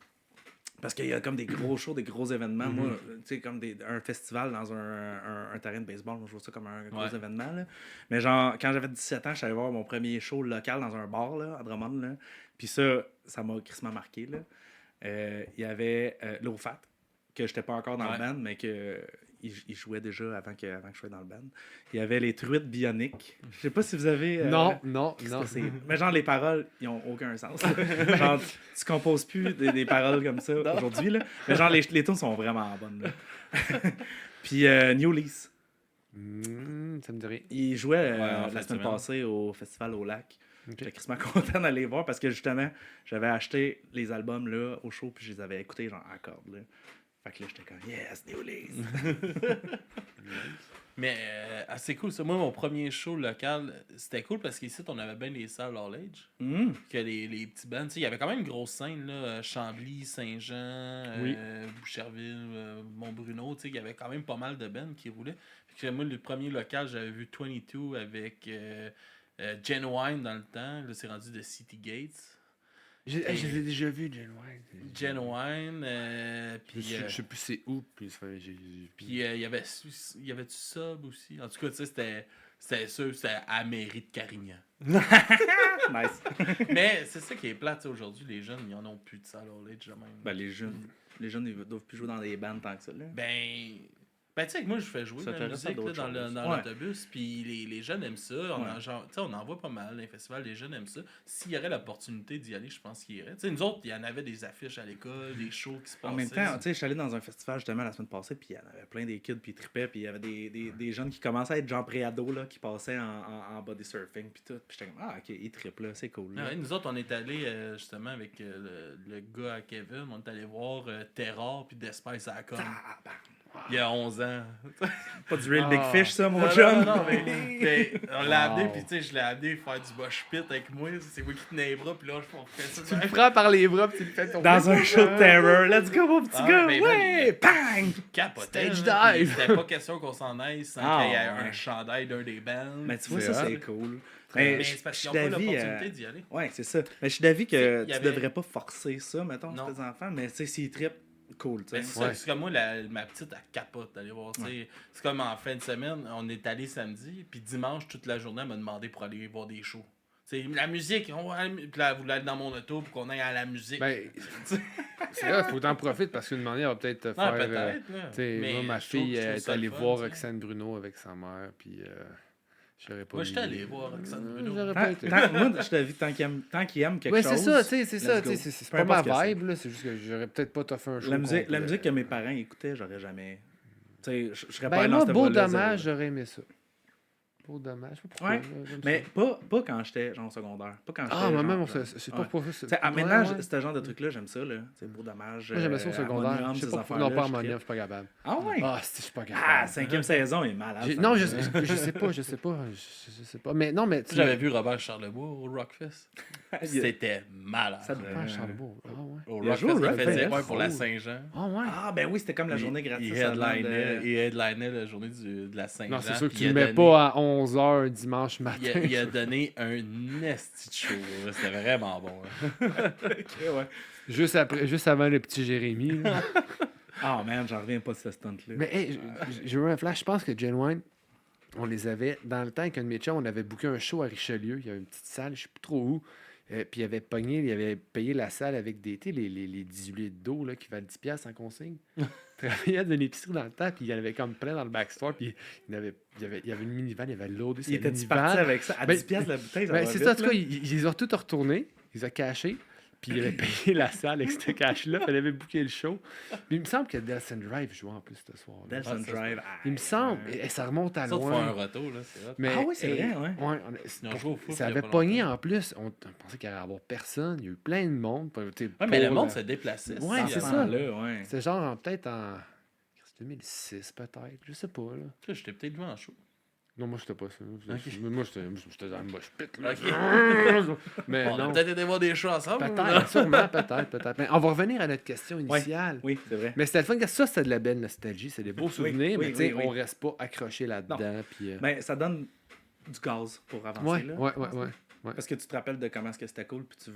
Parce qu'il y a comme des gros shows, des gros événements. Moi, tu sais, comme un festival dans un terrain de baseball, moi, je vois ça comme un gros événement. Là. Mais genre, quand j'avais 17 ans, je suis allé voir mon premier show local dans un bar là, à Drummond. Là. Puis ça m'a crissement marqué. Là. Il y avait Low Fat, que j'étais pas encore dans le band, mais que il jouait déjà avant que je sois dans le band. Il y avait les Truites Bioniques. Je sais pas si vous avez... Non. Mais genre, les paroles, ils ont aucun sens. Genre, tu composes plus des paroles comme ça aujourd'hui, là. Mais genre, les tunes sont vraiment bonnes, là. Puis New Lease. Ça me dit rien. Il jouait en la fin de semaine semaine. passée au Festival au Lac. Ok. J'étais crissement content d'aller voir parce que justement, j'avais acheté les albums là au show puis je les avais écoutés genre à cordes, là. Fait que là, j'étais comme, yes, New Lease. Mais c'est cool ça. Moi, mon premier show local, c'était cool parce qu'ici, on avait bien les salles All Age. Que les petits bands. Tu sais, il y avait quand même une grosse scène, là, Chambly, Saint-Jean, Oui. Boucherville, Mont-Bruno. Tu sais, il y avait quand même pas mal de bands qui roulaient. Fait que moi, le premier local, j'avais vu 22 avec Genuine dans le temps. Là, c'est rendu de City Gates. Je les ai déjà vus, Genuine. Genuine, puis Je sais plus c'est où. Puis il y avait du Sub aussi. En tout cas, tu sais, c'était sûr, c'était à la mairie de Carignan. Nice. Mais c'est ça qui est plate, tu sais, aujourd'hui, les jeunes, ils en ont plus de ça, All Age, même. Ben, les jeunes, ils doivent plus jouer dans des bandes tant que ça, là. Ben, tu sais, moi, je fais jouer Ça de la intéresse à musique là, d'autres dans choses. dans Ouais. l'autobus, puis les jeunes aiment ça. On en voit pas mal dans les festivals, les jeunes aiment ça. S'il y aurait l'opportunité d'y aller, je pense qu'ils iraient. Tu sais, nous autres, il y en avait des affiches à l'école, des shows qui se passaient. En même temps, tu sais, je suis allé dans un festival justement la semaine passée, puis il y en avait plein des kids, puis ils trippaient, puis il y avait des jeunes qui commençaient à être genre pré-ados, là, qui passaient en body surfing, puis tout. Puis j'étais comme, ah, ok, ils trippent, là, c'est cool. Là. Ouais, nous autres, on est allés justement avec le gars à Kevin, on est allé voir Terror puis Despice à la com. Il y a 11 ans. Pas du real big fish, ça, mon Non, chum. non, mais on l'a amené, Wow. puis tu sais, je l'ai amené faire du mosh pit avec moi. C'est moi qui tenais les bras, puis là, on fait ça. Tu le prends par les bras, puis tu le fais tomber. Dans un show de terror. Let's go, mon petit Ah, gars. ben, Ouais, bang! Capotait, Stage là, puis dive. C'était pas question qu'on s'en aille sans Ah, qu'il y ait ouais. un chandail d'un des bands. Mais tu vois, C'est ça, hot. c'est cool. Mais Mais c'est parce qu'ils je n'ont suis pas d'avis, l'opportunité d'y aller. ouais, c'est ça. Mais je suis d'avis que Il y tu avait- devrais pas forcer ça, mettons, Non. tes enfants. Mais tu sais, s'ils trippent, cool, tu Ben, sais. c'est ça, Ouais. c'est comme moi, ma petite, elle capote d'aller voir. Tu sais. C'est comme en fin de semaine, on est allé samedi, puis dimanche, toute la journée, elle m'a demandé pour aller voir des shows. Tu sais, la musique, on va aller- puis là, elle voulait aller dans mon auto pour qu'on aille à la musique. Ben, c'est là, il faut t'en profiter parce qu'une manière, elle va peut-être te Ah, faire. peut-être. là. Tu sais, Mais moi, ma je trouve- fille je trouve est ça allée le fun, voir tu sais. Roxane Bruno avec sa mère, puis j'aurais pas Moi, j'étais mis- allé voir Roxane Bruno. J'aurais Tant- pas été. moi, je suis d'avis que tant qu'il aime quelque Ouais, chose. c'est ça, tu sais, c'est ça. let's go. Tu sais, c'est Peu pas ma importe ce que vibe, là. C'est juste que j'aurais peut-être pas t'offert un show. La musique complet. que mes parents écoutaient, j'aurais jamais. Tu sais, je serais pas Ben, allé dans moi, ce beau voie-là, dommage, zéro. j'aurais aimé ça. Beau dommage. Je sais pas pourquoi. Ouais, là, j'aime Mais ça. pas quand j'étais genre au secondaire. Pas quand Ah, j'étais, moi genre, même, genre- c'est ouais. pas pour ça. Tu sais, Ouais, maintenant, ouais. ce genre de truc-là, j'aime ça, là. C'est beau dommage. Moi, j'aimais ça au secondaire. Harmonium, Je sais ces pas pourquoi. Non, affaires-là, pas je Harmonium, je trippe. suis pas capable. Ah ouais? Ah, je suis pas capable. Ah, 5e saison est malade. Non, je ça. sais pas. Je sais pas. Mais non, mais tu J'avais vu Robert Charlebois au Rockfest. Il- C'était malade. Ça devait- Ah, Charlebois. Ah ouais. Au Il a joué au Rockfest, il Rockfest. faisait pour la Cool. Saint-Jean. Ah ouais. Ah, ben oui, c'était comme la journée gratuite. Il headlinait la journée de la Saint-Jean. Non, c'est sûr que puis tu il le a mets donné- pas à 11h dimanche matin. Il a donné un esti de show. là. C'était vraiment bon. là. Ok, ouais. Juste avant le petit Jérémy. là. Ah, man, j'en reviens pas de ce stunt-là. Mais hey, j'ai eu un flash. Je pense que Genuine, on les avait. Dans le temps qu'un de mes chums, on avait booké un show à Richelieu. Il y avait une petite salle, je sais plus trop où. Puis il avait payé la salle avec des les 18 litres d'eau là, qui valent 10$ en consigne. Il travaillait dans une épicerie dans le temps, puis il y en avait comme plein dans le backstore, puis il y avait une minivan, il avait loadé sa Il était minivan. parti avec ça à 10$ la bouteille. C'est ça, en tout cas, ils les ont tous retournés, ils les ont cachés, puis il avait payé la salle avec ce cash-là, puis il avait booké le show. Mais il me semble que Delson Drive jouait en plus ce soir. Delson Drive. Il me semble, et ça remonte à Ça, de faire un loin. retour, là, c'est hot. Mais, Ah oui, c'est vrai, ouais. Ils ont joué au foot ça il y a avait pas pogné longtemps. en plus. On pensait qu'il allait y avoir personne. Il y a eu plein de monde. Ouais, mais le monde se déplaçait. Ouais, Dans c'est ce ça. temps-là, ouais. C'est genre peut-être en 2006, peut-être. Je sais pas. Là. J'étais peut-être vu en show. Non, moi, j'étais pas ça. Ok. Moi, j'étais dans le moche pit. Là. Ok. Mais On a non. peut-être été voir des shows ensemble. Peut-être, sûrement, peut-être. Mais on va revenir à notre question initiale. Oui, c'est vrai. Mais c'était le fun que ça, c'était de la belle nostalgie. C'est des beaux souvenirs, oui, mais tu sais, oui. on reste pas accroché là-dedans. Puis, Mais ça donne du gaz pour avancer. ouais, là, ouais. Parce que tu te rappelles de comment est-ce que c'était cool, puis tu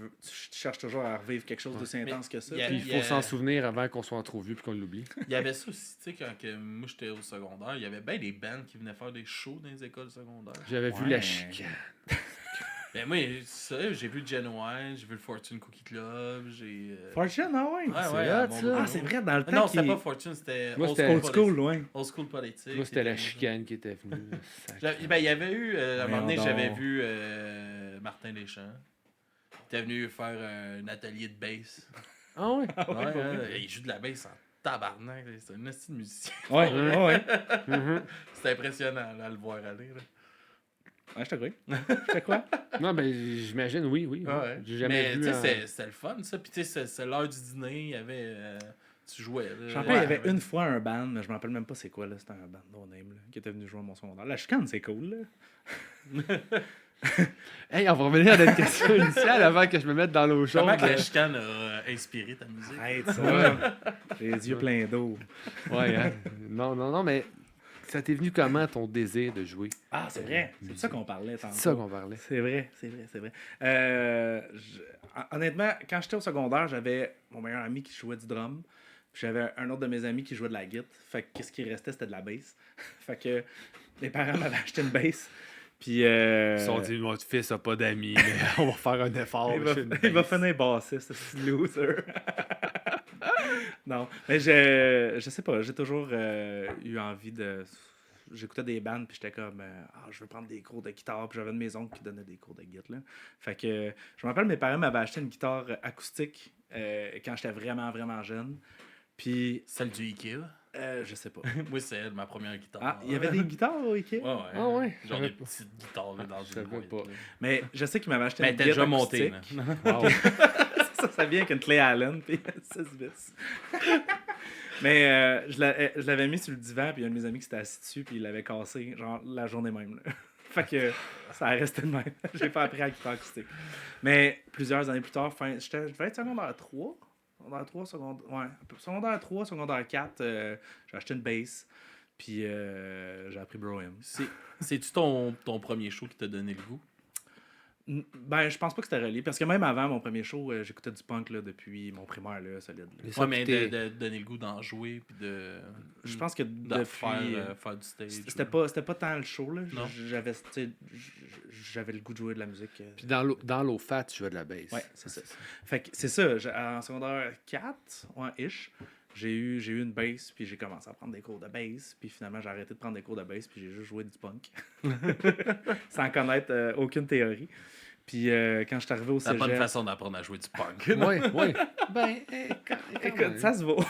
cherches toujours à revivre quelque chose d'aussi intense que ça. il y a- Puis il faut s'en souvenir avant qu'on soit trop vieux puis qu'on l'oublie. Il y avait ça aussi, tu sais, quand moi j'étais au secondaire, il y avait bien des bands qui venaient faire des shows dans les écoles secondaires. J'avais vu Ouais. la chicane. Ben moi, ça, j'ai vu Genuine, j'ai vu le Fortune Cookie Club, j'ai... Fortune, ah ouais. Ouais, c'est ouais, hot, à ça. Mont-Laurent. Ah, c'est vrai, dans le temps. Non, qui- c'était pas Fortune, c'était Moi, Old c'était Old school, ouais. Old School Politique. Moi, c'était la chicane qui était venue. Ben, il y avait eu, à un moment donné, Voyons j'avais donc. vu Martin Deschamps. Il était venu faire un atelier de bass. Ah ouais? Ouais, il joue de la bass en tabarnak. là. C'est un esti de musicien. Ouais, ouais. Mhm. C'est impressionnant là, à le voir aller. Là. Ouais, je te crois. Je te crois. Non, ben j'imagine, oui. Ouais. J'ai jamais Mais vu. tu sais, c'était le fun ça. Puis tu sais, c'est l'heure du dîner. Il y avait. Tu jouais. Là. Je me rappelle, il y avait une fois un band, mais je me rappelle même pas c'est quoi, là. C'était un band no name, là, qui était venu jouer à mon secondaire. La chicane, c'est cool, là. Hey, on va revenir à notre question initiale avant que je me mette dans l'eau chaude. Comment que la chicane a inspiré ta musique? Arrête ça. J'ai les yeux pleins d'eau. Ouais, hein. Non, mais ça t'est venu comment ton désir de jouer? Ah, c'est vrai. C'est de ça qu'on parlait tantôt. C'est ça qu'on parlait. C'est vrai. Honnêtement, quand j'étais au secondaire, j'avais mon meilleur ami qui jouait du drum. Puis j'avais un autre de mes amis qui jouait de la guitare. Fait que qu'est-ce qui restait, c'était de la bass. Fait que mes parents m'avaient acheté une bass. Puis Ils se sont dit, mon fils n'a pas d'amis, mais on va faire un effort. il va finir bassiste, ce petit loser. Non, mais je sais pas, j'ai toujours eu envie de... J'écoutais des bands, puis j'étais comme, je veux prendre des cours de guitare, puis j'avais une maison qui donnait des cours de guitare, là. Fait que, je me rappelle, mes parents m'avaient acheté une guitare acoustique quand j'étais vraiment, vraiment jeune. Puis, Celle du Ikea. je sais pas. Moi, c'est elle, ma première guitare. Ah, il y avait des guitares au Ikea? Ouais. Ah ouais? Genre Je des savais pas. petites guitares là, dans Je une savais boîte. pas. là. Mais je sais qu'ils m'avaient acheté Mais une t'es guitare déjà monté. acoustique. Là. Wow. Ça vient avec une clé Allen puis 6 vis. Mais je l'avais mis sur le divan, puis il y a un de mes amis qui s'était assis dessus, puis il l'avait cassé, genre la journée même. Là. Fait que ça a resté de même. J'ai pas appris à la guitare acoustique. Mais plusieurs années plus tard, je devais être secondaire 3. Secondaire 3, secondaire 3, secondaire 4, j'ai acheté une bass, puis j'ai appris Bro-Hymn. C'est-tu ton premier show qui t'a donné le goût? Ben, je pense pas que c'était relié, parce que même avant mon premier show, j'écoutais du punk là, depuis mon primaire, là, solide. Là. Mais ça, Ouais, mais puis de donner le goût d'en jouer puis de Je pense que de depuis... faire du stage. C'était pas tant le show, là. Non. J'avais le goût de jouer de la musique. Puis dans l'eau fat, tu jouais de la bass. Ouais, c'est ça. Fait que c'est ça. En secondaire 4, ish, j'ai eu une bass, puis j'ai commencé à prendre des cours de bass, puis finalement j'ai arrêté de prendre des cours de bass, puis j'ai juste joué du punk. Sans connaître aucune théorie. Puis quand je suis arrivé au T'as cégep... pas une façon d'apprendre à jouer du punk. Oui. Ben, Écoute, ça se vaut.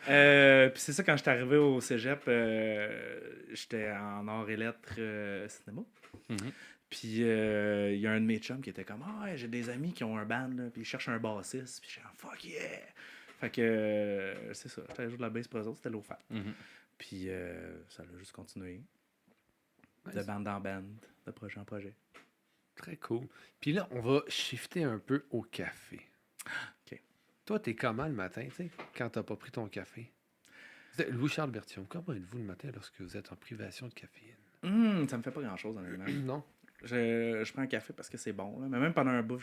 Puis c'est ça, quand je suis arrivé au cégep, j'étais en arts et lettres cinéma. Mhm. Puis il y a un de mes chums qui était comme j'ai des amis qui ont un band, là, puis ils cherchent un bassiste. Puis j'étais fuck yeah! Fait que c'est ça, j'étais allé jouer de la bass pour eux autres, c'était low fat. Mhm. Puis ça a juste continué. De Nice. band en band, de projet en projet. Très cool. Puis là, on va shifter un peu au café. OK. Toi, t'es comment le matin, tu sais, quand t'as pas pris ton café? Louis-Charles Bertillon, comment êtes-vous le matin lorsque vous êtes en privation de caféine? Ça me fait pas grand-chose, honnêtement. Non? Je prends un café parce que c'est bon. Là. Mais même pendant un bout,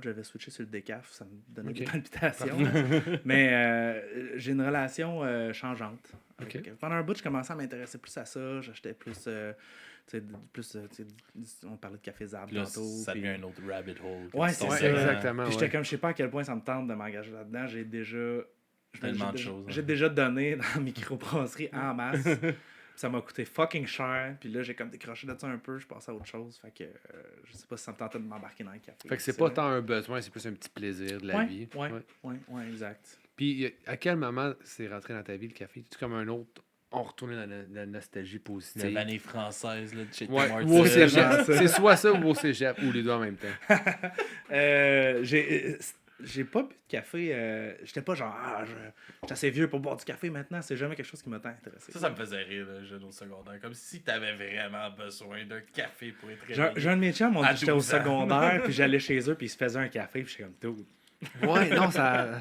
j'avais switché sur le décaf. Ça me donnait des Ok. palpitations. Là. Mais j'ai une relation changeante. Ok. Pendant un bout, je commençais à m'intéresser plus à ça. J'achetais plus Tu sais, plus, on parlait de café Zab Là, tantôt. ça puis- devient un autre rabbit hole. Ouais, c'est ça. exactement. Puis j'étais Ouais. comme, je sais pas à quel point ça me tente de m'engager là-dedans. J'ai déjà... Tellement de choses. J'ai déjà donné dans la microbrasserie en masse. Puis ça m'a coûté fucking cher. Puis là, j'ai comme décroché de ça un peu. Je passais à autre chose. Fait que je sais pas si ça me tentait de m'embarquer dans le café. Fait que c'est pas tant un besoin, c'est plus un petit plaisir de la vie. Ouais, exact. Puis à quel moment c'est rentré dans ta vie le café? C'est comme un autre. On retournait dans la nostalgie positive. La vanille française là, de chez Tim Ouais, Hortons. ou au cégep. C'est soit ça ou au cégep, ou les deux en même temps. J'ai pas bu de café. J'étais pas genre, j'étais assez vieux pour boire du café maintenant. C'est jamais quelque chose qui m'a tant intéressé. Ça me faisait rire, là, jeune au secondaire. Comme si t'avais vraiment besoin d'un café pour être réveillé. J'ai un de mes chums, on dit À que j'étais au 12 ans. secondaire, puis j'allais chez eux, puis ils se faisaient un café, puis j'étais comme tout. Ouais, non, ça.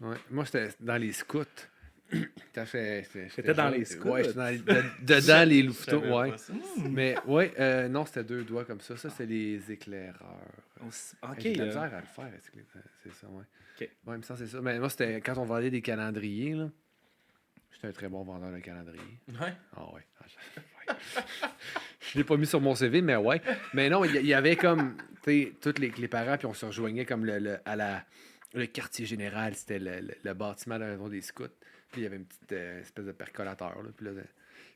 Ouais. Moi, j'étais dans les scouts. T'étais dans les scouts? Ouais, j'étais dedans les louveteaux, Je savais ouais. pas ça. Mais ouais, non, c'était 2 doigts comme ça. Ça, c'est les éclaireurs. Ok. J'ai de la misère à le faire, c'est ça, ouais. Ok. Ouais, il me semble que c'est ça. Mais moi, c'était quand on vendait des calendriers, là. J'étais un très bon vendeur de calendriers. Ouais. Ah ouais. Je l'ai pas mis sur mon CV, mais ouais. Mais non, il y avait comme, tu sais, tous les parents, puis on se rejoignait comme le quartier général, c'était le bâtiment d'un des scouts. Puis il y avait une petite espèce de percolateur, là. Puis là,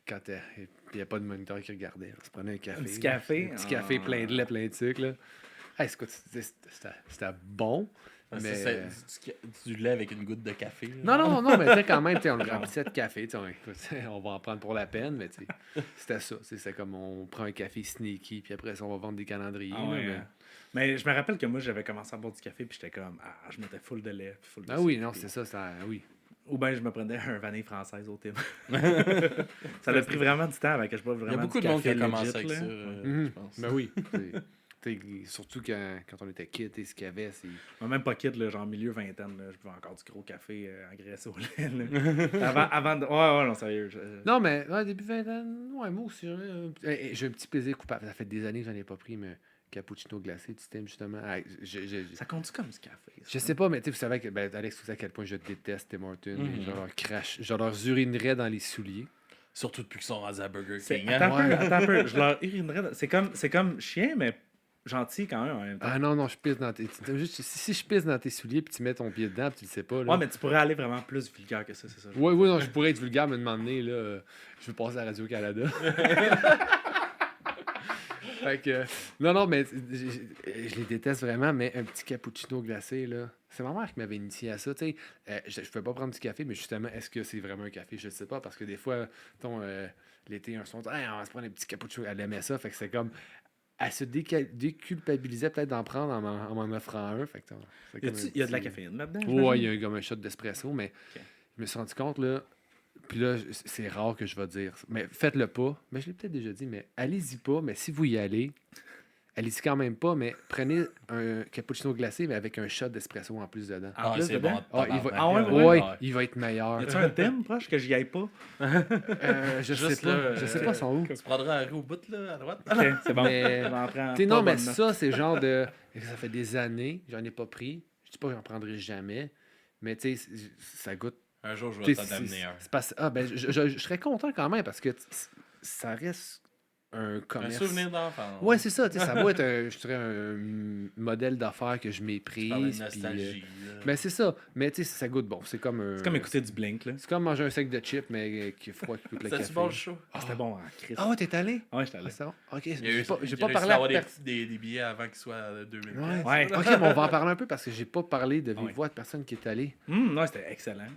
quand il n'y a pas de moniteur qui regardait, on se prenait un café. Un petit café? Un petit café plein de lait, plein de sucre, là. Hey, c'était bon. Mais... C'est du lait avec une goutte de café. Non, Là. non, mais t'sais, quand même, on le remplissait de café. On va en prendre pour la peine, mais c'était ça. C'était comme on prend un café sneaky, puis après ça, on va vendre des calendriers. Ah ouais, mais je me rappelle que moi, j'avais commencé à boire du café, puis j'étais comme, je mettais full de lait. Puis full de Ah oui, sucre, non, puis- c'est ça, oui. Ou bien je me prenais un vanille française au thym. Ça a pris vraiment du temps avant que je boive Il y vraiment a beaucoup du de monde qui a café commencé legit, avec là. ça, Mhm. je pense. Ben oui. Surtout quand on était kids, ce qu'il y avait, c'est. Moi, même pas kid, là, genre milieu vingtaine, là, je buvais encore du gros café engraissé au lait. Là. avant de... Ouais, non, sérieux. Non, mais début vingtaine, ouais, moi aussi. J'ai un petit plaisir coupable. Ça fait des années que j'en ai pas pris, mais cappuccino glacé, tu t'aimes justement. Ça compte comme du café. Ça? Je sais pas, mais tu sais, vous savez, Alex, vous savez à quel point je déteste Tim Hortons. Mhm. Je leur urinerais dans les souliers. Surtout depuis qu'ils sont rendus à Burger King. hein. Attends un peu. Je leur urinerais. C'est comme chien, mais gentil quand même en même temps. Ah non, je pisse dans tes. Si je pisse dans tes souliers puis tu mets ton pied dedans puis tu le sais pas. Là. Ouais, mais tu pourrais aller vraiment plus vulgaire que ça, c'est ça. Oui, non, je pourrais être vulgaire, mais demander, là, je veux passer à Radio-Canada. Fait que, non, mais je les déteste vraiment, mais un petit cappuccino glacé, là. C'est ma mère qui m'avait initié à ça, tu sais. Je ne peux pas prendre du café, mais justement, est-ce que c'est vraiment un café? Je ne sais pas, parce que des fois, l'été, un son, hey, on va se prendre un petit cappuccino. Elle aimait ça, fait que c'est comme. Elle se déculpabilisait peut-être d'en prendre en m'en offrant un. Fait que, Il y a de la caféine là-dedans? Ouais, il y a comme un shot d'espresso, mais Ok. je me suis rendu compte, là. Puis là, c'est rare que je vais dire. Mais faites-le pas. Mais je l'ai peut-être déjà dit, mais allez-y pas. Mais si vous y allez, allez-y quand même pas. Mais prenez un cappuccino glacé, mais avec un shot d'espresso en plus dedans. En plus c'est dedans? bon. Ouais, il va être meilleur. Y a-tu un thème proche que j'y aille pas? Je Juste sais pas. là, Je sais pas, son où. Tu prendras un riz au bout, là, à droite. Ok, c'est bon. Mais- Je m'en prends T'sais, pas non, mais bonne note. ça, c'est genre de. Ça fait des années, j'en ai pas pris. Je dis pas que j'en prendrai jamais. Mais tu sais, ça goûte. Un jour, je vais T'sais, t'en amener un. c'est parce- ben, je serais content quand même parce que ça reste un Un commerce. souvenir d'enfance. Ouais, c'est ça. Ça va être je dirais un modèle d'affaires que je Tu parles de méprise. puis, nostalgie. ben, c'est ça. Mais tu sais, ça goûte bon. C'est comme un. C'est comme écouter du Blink, là. C'est comme manger un sac de chips, mais qui est froid, qui coûte le café. C'était-tu bon le show? C'était bon en Christ. Ah ouais, t'es allé? Ouais, j'étais allé. Ah, c'est bon. Ok, Il y a j'ai eu- pas, il j'ai a pas réussi parlé à à avoir personne. des billets avant qu'ils soient à 2000 Ouais. Ouais. Ok, mais on va en parler un peu parce que j'ai pas parlé de vive Ouais. voix de personne qui est allée. Non, c'était excellent.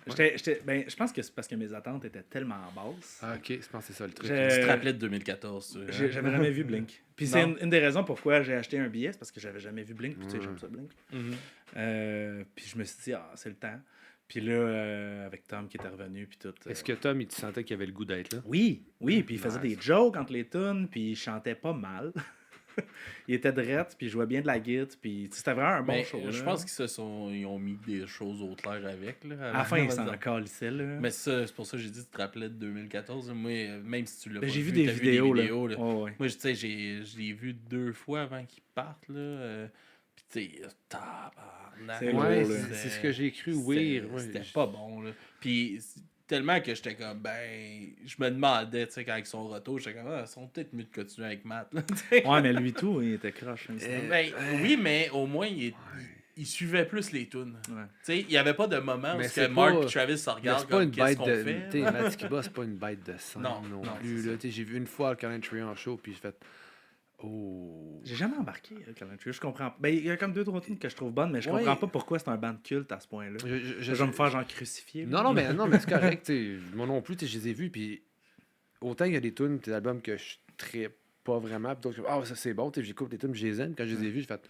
Ben, je pense que c'est parce que mes attentes étaient tellement basses. Ah, ok, je pense que c'est ça le truc. J'ai- Tu te rappelais de 2014, tu sais, hein? J'avais jamais vu Blink. Puis c'est Non. une des raisons pourquoi j'ai acheté un billet, c'est parce que j'avais jamais vu Blink. Puis tu sais, j'aime ça, Blink. Mhm. Puis je me suis dit, c'est le temps. Puis là, avec Tom qui était revenu, puis tout. Est-ce que Tom, il te sentait qu'il avait le goût d'être là? Oui, puis il faisait des jokes entre les tunes, puis il chantait pas mal. Il était drette, puis il jouait bien de la guitare, puis c'était vraiment un bon Mais show. je là. pense ils ont mis des choses au clair avec. Là, À la fin, il avant s'en de- calissait, là. Mais ça, c'est pour ça que j'ai dit, tu te rappelais de 2014. Moi, même si tu l'as Ben, pas j'ai vu vu, des t'as vidéos, là. là. Ouais, ouais. Moi, tu sais, je l'ai vu 2 fois avant qu'ils partent. Là. Puis, tu sais, tabarnak. C'est Ouais, lourd, là. c'est ce que j'ai cru, oui. C'était pas bon. Là. Puis, tellement que j'étais comme, je me demandais, tu sais, quand ils sont retour, j'étais comme, ils sont peut-être mieux de continuer avec Matt. Là, Ouais, mais lui, tout, il était croche. Hein, oui, mais au moins, il suivait plus les tunes. Ouais. Tu sais, il n'y avait pas de moment où Mais que Mark et Travis se regardent comme, qu'est-ce qu'on fait? Tu sais, Matt Skiba, c'est pas une bête de sang non plus. Là, j'ai vu une fois le Colin Trio en show, puis j'ai fait... Oh. J'ai jamais embarqué avec Colin Trio. Je comprends. Ben, il y a comme 2-3 tunes que je trouve bonnes, mais je comprends pas pourquoi c'est un band culte à ce point-là. Je vais me faire genre crucifier. Non, mais c'est correct. Moi non plus, je les ai vus, puis autant il y a des tunes, des albums que je trippe pas vraiment, puis d'autres, ça c'est bon, j'écoute les tunes, je les aime. Quand je les ai vus, j'ai fait,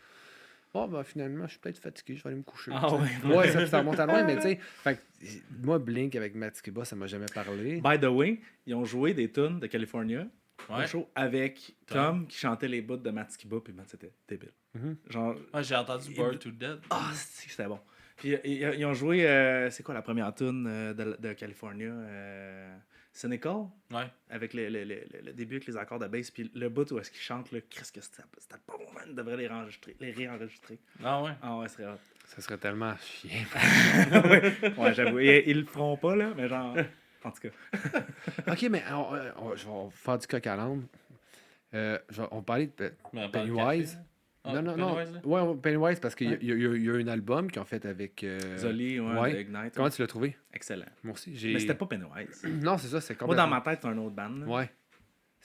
finalement, je suis peut-être fatigué, je vais aller me coucher. Ouais, ça remonte à loin, mais tu sais, moi, Blink avec Matt Skiba, ça m'a jamais parlé. By the way, ils ont joué des tunes de California. Un show avec Tom qui chantait les bouts de Matt Skiba, puis Matt, c'était débile. Genre, j'ai entendu Bored to Death. C'était bon. Puis ils ont joué, c'est quoi la première tune de California? Cynical? Ouais. Avec le début avec les accords de bass, puis le bout où est-ce qu'ils chantent, là, qu'est-ce que c'était pas bon, man, devrait les réenregistrer. Ah ouais? Ah ouais, ce serait hot. Ça serait tellement chiant. ouais, j'avoue. Ils le feront pas, là, mais genre... En tout cas. OK, mais je vais faire du coq à l'âne. On parlait de Pennywise. Non. Ouais, Pennywise, parce qu'il y a un album qu'ils ont fait avec... Zoli, de Ignite. Comment tu l'as trouvé? Excellent. Moi aussi. Mais c'était pas Pennywise. Non, c'est ça, c'est complètement... Moi, dans ma tête, c'est un autre band. Là. Ouais.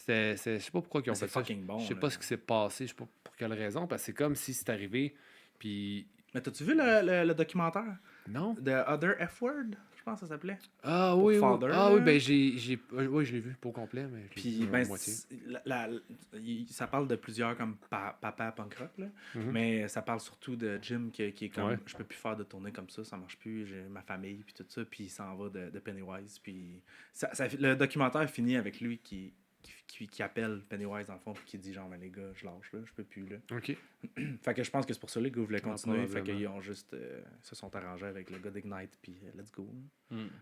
Je sais pas pourquoi ils ont fait ça. C'est fucking bon. Je sais pas ce qui s'est passé, je sais pas pour quelle raison, parce que c'est comme si c'est arrivé, puis... Mais t'as-tu vu le documentaire? Non. The Other F-Word? Je pense que ça s'appelait. Ah oui, Father, oui, je l'ai vu pour complet, mais puis ça parle de plusieurs comme papa punk rock là, mais ça parle surtout de Jim qui est comme je peux plus faire de tournée comme ça marche plus, j'ai ma famille puis tout ça, puis il s'en va de Pennywise, puis le documentaire finit avec lui qui appelle Pennywise dans le fond, puis qui dit genre, les gars, je lâche là, je peux plus là. OK. Fait que je pense que c'est pour ça les gars voulaient continuer, fait qu'ils ont juste se sont arrangés avec le gars d'Ignite, puis let's go.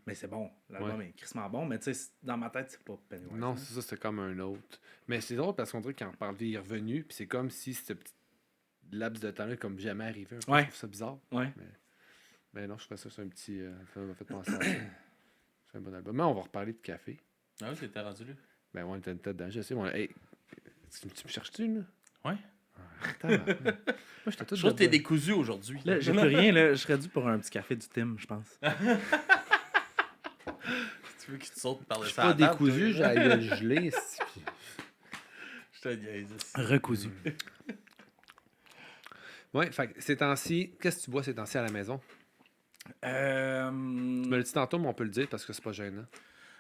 Mais c'est bon, l'album est crissement bon, mais tu sais, dans ma tête, c'est pas Pennywise. Non, c'est ça, c'est comme un autre. Mais c'est drôle parce qu'on dirait qu'il en parle, il est revenu, puis c'est comme si ce petit laps de temps-là comme jamais arrivé. Je trouve ça bizarre. Ouais. Mais non, je trouve ça, c'est un petit... ça m'a fait penser à ça. C'est un bon album. Mais on va reparler de café. Ah oui, t'étais rendu là. Ben ouais, on était dedans, je sais. Hey, tu me cherches-tu, là? Ouais. Attends. Moi, j'étais tout je trouve que t'es décousu aujourd'hui. Là, j'ai plus rien, là. Je serais dû pour un petit café du Tim, je pense. Tu veux qu'il te saute par le salade? Je suis pas décousu, j'allais le geler. Je te niaise. Recousu. Ouais, fait que ces temps-ci, qu'est-ce que tu bois ces temps-ci à la maison? Tu me le dis tantôt, mais on peut le dire parce que c'est pas gênant.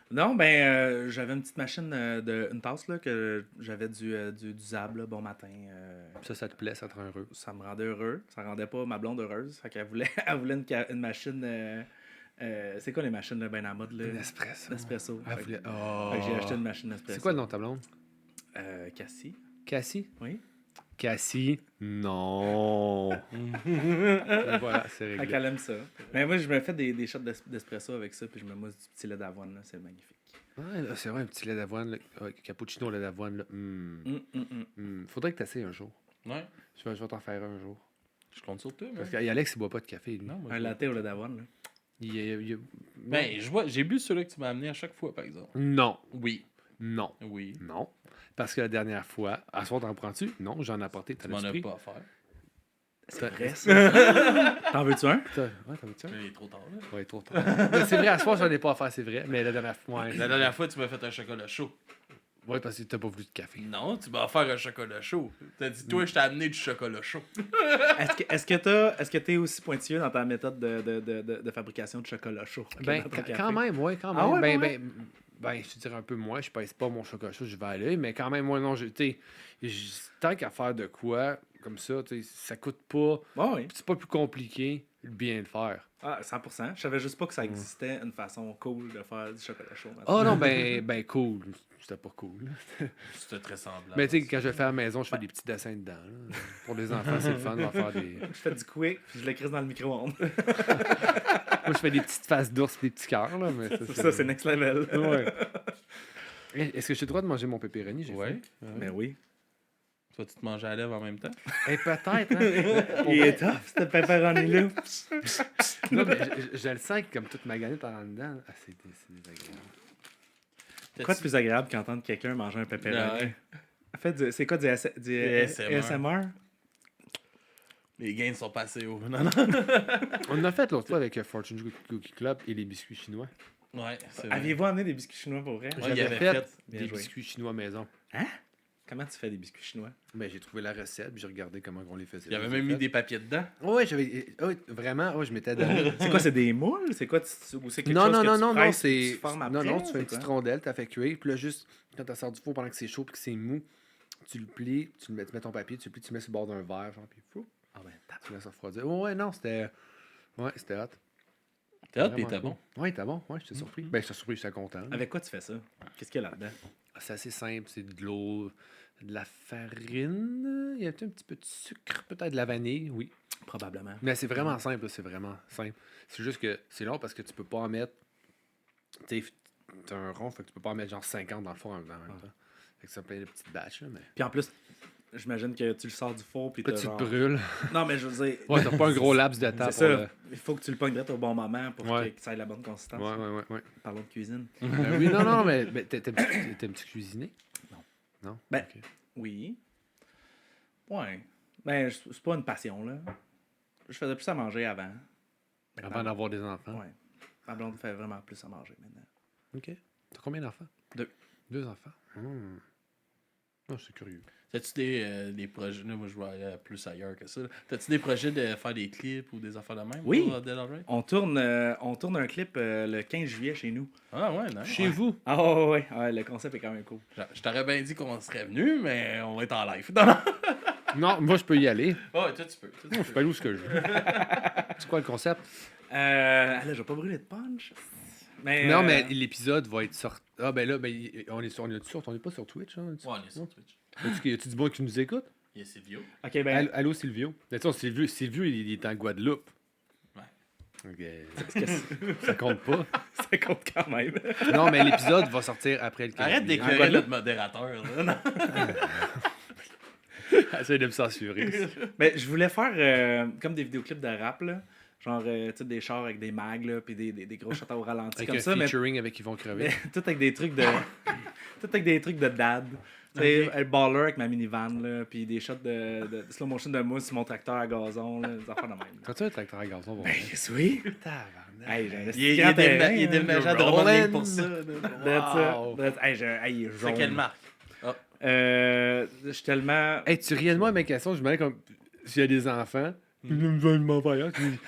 Non, j'avais une petite machine une tasse là, que j'avais du Zab, là, bon matin. Ça te plaît, ça te rend heureux? Ça me rendait heureux. Ça rendait pas ma blonde heureuse. Fait qu'elle voulait, une machine. C'est quoi les machines là, ben à mode? Là? L'espresso. Fait que j'ai acheté une machine d'espresso. C'est quoi le nom de ta blonde? Cassie. Cassie? Oui. Cassie? Non. Voilà, c'est réglé. Elle aime ça. Mais moi, je me fais des shots d'espresso avec ça, puis je me mousse du petit lait d'avoine, là. C'est magnifique. Ouais, là, c'est vrai, un petit lait d'avoine. Cappuccino au lait d'avoine. Faudrait que tu essaies un jour. Ouais. Je vais t'en faire un jour. Je compte sur toi. Parce qu'Alex, il boit pas de café, lui. Non, un latte au lait d'avoine, là. J'ai bu celui que tu m'as amené à chaque fois, par exemple. Non. Oui. Non. Oui. Non. Parce que la dernière fois, à soir, t'en prends-tu? Non, j'en ai apporté. Tu m'en as pas à faire. C'est vrai, ça. T'en veux-tu un? Ouais, t'en veux-tu un? Il est trop tard, là. Ouais, il est trop tard. C'est vrai, à soir, j'en ai pas à faire, c'est vrai. Mais la dernière fois... La dernière fois, tu m'as fait un chocolat chaud. Ouais, parce que t'as pas voulu de café. Non, tu m'as offert un chocolat chaud. T'as dit, toi, je t'ai amené du chocolat chaud. Est-ce que t'es aussi pointilleux dans ta méthode de fabrication de chocolat chaud? Quand même, ouais, quand même. Ah ouais, je te dirais un peu moins, je pèse pas mon chocolat chaud, je vais aller, mais quand même, moi, non, tant qu'à faire de quoi, comme ça, ça coûte pas, c'est pas plus compliqué de bien le faire. Ah, 100%. Je savais juste pas que ça existait une façon cool de faire du chocolat chaud. Oh non, cool. C'était pas cool. C'était très semblable. Mais tu sais, quand je le fais à la maison, je fais des petits dessins dedans. Là. Pour les enfants, c'est le fun. On va faire des... Je fais du quick, puis je le crisse dans le micro-ondes. Moi, je fais des petites faces d'ours et des petits cœurs. Là, mais ça, c'est next level. Ouais. Est-ce que j'ai le droit de manger mon pepperoni? Ouais. Mais oui. Tu vas-tu te manger à la lèvre en même temps? Et peut-être, hein. Il est tough, ce pepperoni-là. Non, mais je le sens que comme toute ma galette en dedans. Ah, c'est désagréable. Quoi de plus agréable qu'entendre quelqu'un manger un pepperoni? Ouais. En fait, c'est quoi du ASMR? ASMR? Les gains sont passés hauts. Non, non. On en a fait l'autre fois avec Fortune Cookie Club et les biscuits chinois. Ouais, c'est vrai. Aviez-vous amené des biscuits chinois pour vrai? Ouais, il J'avais avait fait fait. Bien des joué. biscuits chinois maison. Hein? Comment tu fais des biscuits chinois? Ben, j'ai trouvé la recette, puis j'ai regardé comment on les faisait. Il avait même mis des papiers dedans. Ouais, vraiment, je m'étais donné. C'est quoi, c'est des moules? C'est quoi? Ou c'est quelque Non, chose non, que non, tu non, non, presses c'est. et tu formes Non, après, non, tu fais c'est une petite quoi? rondelle, t'as fait cuire, puis là, juste, quand tu sors du four pendant que c'est chaud, puis que c'est mou, tu le plies, tu mets ton papier, tu le plies, tu le mets sur le bord d'un verre, genre, puis fou, Ah ben, tu laisses ça refroidir. Ouais, non, c'était. Ouais, c'était hot. T'es hot, pis Vraiment t'es cool. bon. Ouais, t'es bon, ouais, j'étais surpris. Ben, j'étais surpris, j'étais content. là. avec quoi tu fais ça? Qu'est-ce qu'il y a là-dedans? C'est assez simple, c'est de l'eau, de la farine, il y a un petit peu de sucre, peut-être de la vanille, oui. Probablement. Mais c'est vraiment simple, là, c'est vraiment simple. C'est juste que c'est long parce que tu peux pas en mettre. Tu sais, t'as un rond, fait que tu peux pas en mettre genre 50 dans le four en même temps. Fait que ça fait des petites batches, là, mais. Puis en plus, j'imagine que tu le sors du four puis Là, t'as tu te genre... brûles. Non, mais je veux dire... Ouais, t'as pas un gros laps de temps C'est pour ça. le. Il faut que tu le pognes direct au bon moment pour Ouais. que ça ait la bonne consistance. Ouais. Parlons de cuisine. Ben oui, non, mais t'aimes-tu cuisiner? Non. Non? Ben, Ok. Oui. Ouais. Ben, c'est pas une passion, là. Je faisais plus à manger avant. Avant d'avoir des enfants. Ouais. Ma blonde fait vraiment plus à manger maintenant. Ok. T'as combien d'enfants? 2. 2 enfants. Non, je suis curieux. T'as-tu des projets. Là, moi, je vois aller plus ailleurs que ça. là. T'as-tu des projets de faire des clips ou des affaires de même? Oui. Pour Dead Alright? On tourne un clip le 15 juillet chez nous. Ah, ouais, nice. Chez vous? Ah ouais. Le concept est quand même cool. Je t'aurais bien dit qu'on serait venu, mais on va être en live. Non, non. Non, moi, je peux y aller. Ouais, toi, tu peux. Toi, tu Non, je peux. peux aller où ce que je veux. C'est quoi le concept? Là, je vais pas brûler de punch. Mais, Non, mais l'épisode va être sorti. Ah, ben là, on est sur on est pas sur Twitch, hein? Ouais, on est sur Twitch. Y a-tu du bon qui nous écoute? Il y a Silvio. OK, ben... Allô, Silvio? Attends, Silvio, il est en Guadeloupe. Ouais. Ok. Ça compte pas. Ça compte quand même. Non, mais l'épisode va sortir après le 15 Arrête juillet. d'éclairer notre modérateur. Là. Non. Essaye de me censurer. Mais je voulais faire comme des vidéoclips de rap, là. Genre, tu sais, des chars avec des mags, là, puis des gros châteaux au ralenti, Avec comme un ça, mais featuring avec Yvon Crevé. tout avec des trucs de... tout avec des trucs de dad. Tu sais, le baller avec ma minivan, là, puis des shots de slow motion de moi sur mon tracteur à gazon, là, des affaires de même. T'as-tu un tracteur à gazon? Bon, Yes, oui. tabarnak. Hey, j'ai un Il est grand terrain, il est hein. déménagé à Rolling. Drummondville pour ça. Wow. Hey, il est C'est jaune. quelle marque? Je suis tellement... Hey, tu riais de moi, mes questions, je me demandais comme s'il y a des enfants.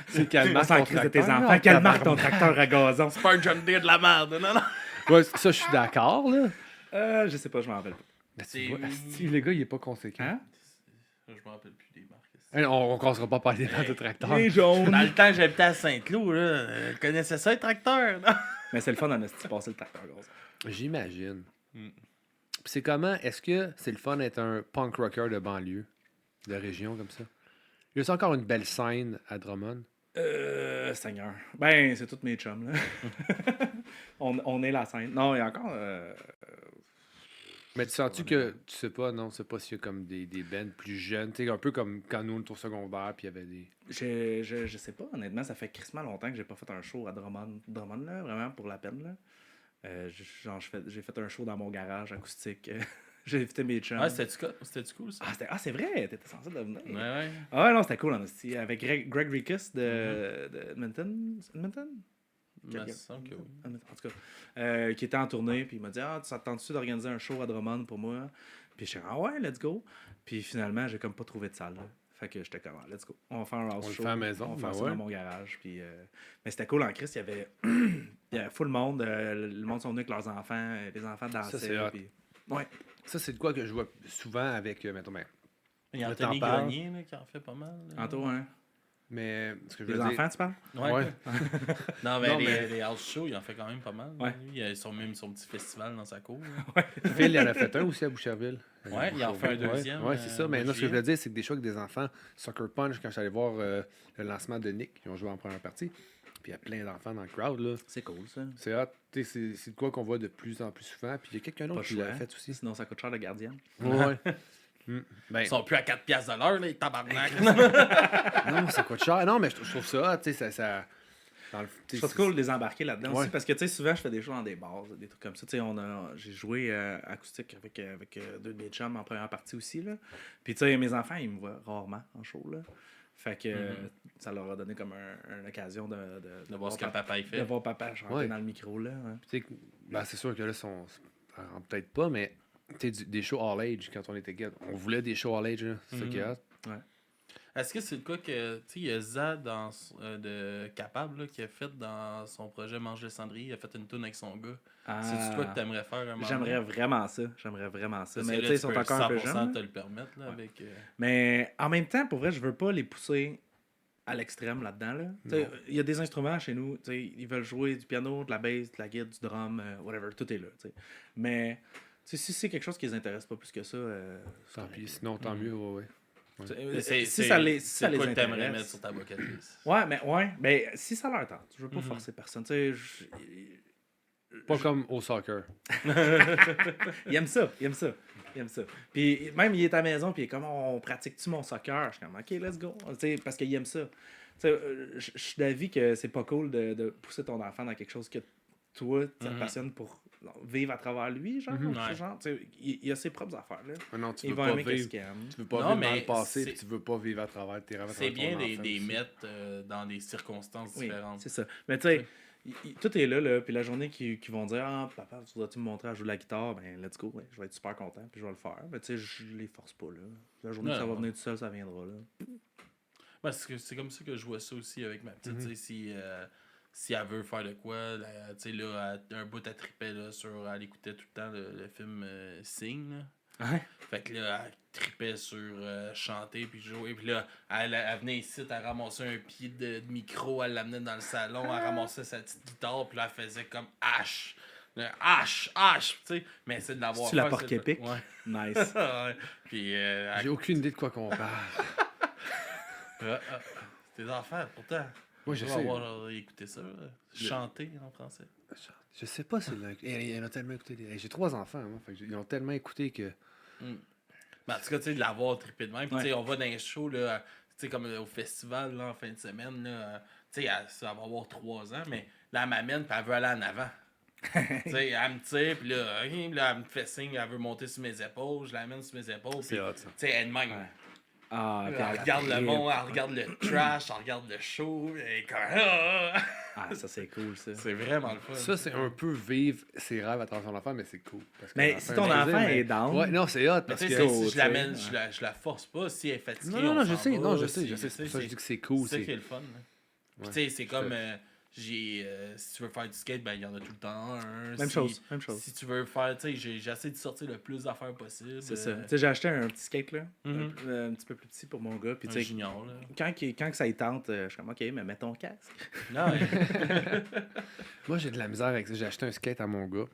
C'est quelle On marque s'en ton crise de tes tracteur? enfants. Quelle marque ton tracteur à gazon? C'est pas un John Deere de la merde. Non, non. Ouais, ça, je suis d'accord, là. Je sais pas, je m'en rappelle pas. Mais C'est- tu vois, asti, le gars, il est pas conséquent. Hein? Je me rappelle plus des marques. Hey, on ne commencera pas par des marques de tracteurs. Les jaunes. Dans le temps, j'habitais à Saint-Cloud. Là. Je connaissais ça, les tracteurs. Non? Mais c'est le fun d'en esti passer le tracteur gazon. J'imagine. Mm. Puis c'est comment? Est-ce que c'est le fun d'être un punk rocker de banlieue, de région comme ça? Y a encore une belle scène à Drummond? Seigneur. Ben, c'est tous mes chums, là. on est la scène. Non, il y a encore... Mais tu sens-tu que, tu sais pas, non, c'est pas s'il y a comme des bands plus jeunes, tu sais, un peu comme quand nous on était au secondaire, puis il y avait des... Je sais pas, honnêtement, ça fait crissement longtemps que j'ai pas fait un show à Drummond, là, vraiment, pour la peine, là. J'ai fait un show dans mon garage acoustique. J'ai invité mes chums. Ouais, c'était cool ça? C'est vrai, t'étais censé devenir. Ouais, ouais. Ah ouais, non, c'était cool, en esti. Avec Greg Ricus de Edmonton. Edmonton? Il me semble que oui. En tout cas, qui était en tournée, puis il m'a dit ça te tente-tu d'organiser un show à Drummond pour moi? Puis je suis ouais, let's go. Puis finalement, j'ai comme pas trouvé de salle. Là. Fait que j'étais comme let's go. On va faire un house On le show. fait à la maison, On va ben faire ça ouais. dans mon garage. Puis, mais c'était cool en Christ. Il y avait, il y avait full monde. Le monde sont venus avec leurs enfants. Les enfants dansaient. c'est hot. Puis, ouais. Ça, c'est de quoi que je vois souvent avec, mettons, Il y a Le Anthony temps parle. Grenier là, qui en fait pas mal. là. Anto, hein? mais ce que je Les veux dire... enfants, tu parles? Ouais. Ouais. Non, mais, Non, mais- les house shows, il en fait quand même pas mal. Ouais. Lui, il a même son petit festival dans sa cour. là. Phil, il en a fait un aussi à Boucherville. Ouais, il en fait un deuxième, Ouais, c'est ça. Mais au là, ce que je juillet. veux dire, c'est que des shows avec des enfants, Soccer Punch, quand je suis allé voir le lancement de Nick, ils ont joué en première partie, puis il y a plein d'enfants dans le crowd, là. C'est cool, ça. C'est hot. Tu sais, c'est de quoi qu'on voit de plus en plus souvent. Puis il y a quelqu'un Pas d'autre de qui choix. l'a fait aussi. Sinon, ça coûte cher le gardien. Ouais. Ben, Ils sont plus à 4$ de l'heure, les tabarnak. non, ça coûte cher. Non, mais je trouve ça, tu sais, ça dans le, Je trouve cool de les embarquer là-dedans Ouais. aussi parce que tu sais souvent je fais des shows dans des bars, des trucs comme ça. Tu sais j'ai joué acoustique avec deux de mes chums en première partie aussi là. Puis tu sais mes enfants ils me voient rarement en show là. Fait que ça leur a donné comme une occasion de voir ce que papa il fait. De voir papa chanter dans le micro là. Ouais. tu sais, ben, c'est sûr que là peut-être pas, mais tu sais des shows all age quand on était gars, on voulait des shows all age, là. C'est ça qui est hot. Ouais. Est-ce que c'est le cas que, tu sais, il y a Zad de Capable là, qui a fait dans son projet Mange le cendrier, il a fait une toune avec son gars. C'est-tu quoi que t'aimerais faire un moment? J'aimerais vraiment ça. Parce Mais que tu là, sais, ils sont encore un peu 100% jeunes. te le permettre là, avec... Mais en même temps, pour vrai, je veux pas les pousser à l'extrême là-dedans. Là. Il y a des instruments chez nous. Ils veulent jouer du piano, de la bass, de la guitare, du drum, whatever. Tout est là. T'sais. Mais si c'est quelque chose qui les intéresse pas plus que ça... Tant pis, sinon tant mieux, ouais. Si ça les quoi que t'aimerais intéresse. mettre sur ta bucket list? Mais si ça leur tente, je veux pas forcer personne. Pas comme au soccer. Il aime ça. Puis même il est à la maison, puis il est comme on pratique-tu mon soccer? Je suis comme OK, let's go. Parce qu'il aime ça. Je suis d'avis que c'est pas cool de pousser ton enfant dans quelque chose que toi, tu te passionnes pour vivre à travers lui, genre. Il a ses propres affaires. Là. Non, tu Il veux va pas aimer vivre. ce qu'il aime. Tu veux pas Non, vivre dans mais le passé, c'est- puis tu veux pas vivre à travers tes rêves. C'est bien de les mettre dans des circonstances Oui, différentes. c'est ça. Mais tu sais, tout est là, puis la journée qu'ils vont dire ah papa voudrais-tu me montrer à jouer de la guitare, ben let's go, je vais être super content puis je vais le faire, mais tu sais je les force pas là, la journée que ça va venir tout seul ça viendra là. Parce que c'est comme ça que je vois ça aussi avec ma petite, tu sais, si elle veut faire de quoi, tu sais là un bout à triper là sur elle écoutait tout le temps le film Sing là. Ouais. Fait que là, elle tripait sur chanter puis jouer. Puis là, elle venait ici, elle ramassait un pied de micro, elle l'amenait dans le salon, elle ramassait sa petite guitare, puis là, elle faisait comme H. H, tu sais. Mais c'est de l'avoir C'est-tu la porc épic? Ouais. Nice. Ouais. Puis, J'ai aucune idée de quoi qu'on parle. tes enfants, pourtant. Moi, je tu sais. vas avoir écouté ça, là. Chanter en français. Je sais pas si ils ont tellement écouté. J'ai 3 enfants, moi. Fait que ils ont tellement écouté que. Mais en tout cas, tu sais, de l'avoir trippé de même. Puis, Ouais. tu sais, on va dans les shows, là, tu sais, comme au festival, là, en fin de semaine, là. Tu sais, ça va avoir 3 ans, mais là, elle m'amène, puis elle veut aller en avant. Tu sais, elle me tire, puis là, elle me fait signe, elle veut monter sur mes épaules, je l'amène sur mes épaules. C'est puis, hot, tu ça. sais, elle-même. Ah, Elle regarde le monde, elle regarde le trash, elle regarde le show, et comme. Ah, ça c'est cool ça. C'est vraiment le fun. Ça, c'est un peu vivre ses rêves à travers son enfant, mais c'est cool. Parce que Mais l'enfant si ton est plaisir, enfant mais- est down. Ouais, non, c'est hot. Mais Parce tu que. sais, si tu je l'amène, sais, je la force pas. Si elle est fatiguée, Non, on je s'en sais, va, non, je sais. si- C'est pour ça que je dis que c'est C'est cool. ça qui est C'est le fun. Là. Puis Ouais. tu sais, c'est comme, si tu veux faire du skate, ben il y en a tout le temps un. Même Si- chose. Si tu veux faire, tu sais, j'essaie de sortir le plus d'affaires possible. C'est ça. Tu sais, j'ai acheté un petit skate là, Mhm. un petit peu plus petit pour mon gars, puis Un tu sais junior, là. quand que ça y tente, je suis comme OK, mais mets ton casque. Non, Moi, j'ai de la misère avec ça. J'ai acheté un skate à mon gars,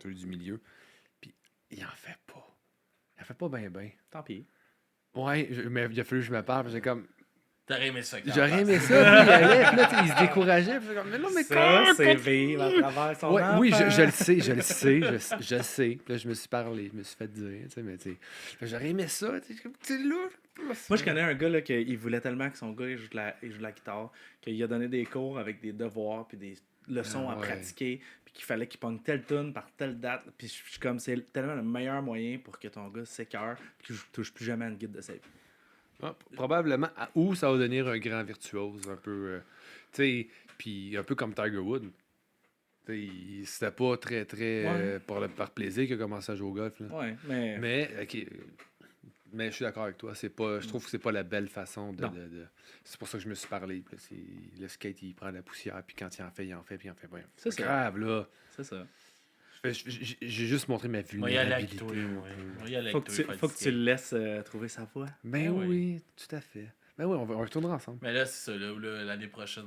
celui du milieu. Puis, il en fait pas. Il en fait pas bien, bien. Tant pis. Ouais, mais il a fallu que je me parle. J'ai comme. t'aurais aimé ça. J'aurais aimé ça. Puis il allait, puis là, tu sais, il se décourageait. Puis je suis comme, mais non, mais Ça, c'est vivre à travers son Ouais, enfant. oui, je le sais. Je sais. Puis là, je me suis parlé, je me suis fait dire, tu sais, mais tu sais, j'aurais aimé ça, tu sais, comme, tu sais, là. Moi, je connais un gars là, il voulait tellement que son gars il joue de la guitare qu'il a donné des cours avec des devoirs puis des leçons à ouais. pratiquer puis qu'il fallait qu'il pogne telle tune par telle date. Puis je suis comme, c'est tellement le meilleur moyen pour que ton gars s'écœure puis qu'il touche plus jamais à une guide de sa vie. Ah, probablement, ou ça va devenir un grand virtuose, un peu, tu sais, puis un peu comme Tiger Woods. Tu sais, c'était pas très, par plaisir qu'il a commencé à jouer au golf, là. Ouais, mais Mais, ok, mais je suis d'accord avec toi. C'est pas, je trouve que c'est pas la belle façon Non. C'est pour ça que je me suis parlé. Puis là, le skate, il prend la poussière, puis quand il en fait, puis il en fait pas. C'est C'est ça. grave, là. c'est ça. J'ai juste montré ma Moi, y aller avec vulnérabilité. toi. Moi, y aller Faut avec que toi, tu, faire faut du que tu skate. le laisses trouver sa voie. Ben oui. oui, tout à fait. Ben oui, on retournera ensemble. Mais là, c'est ça. Là, l'année prochaine,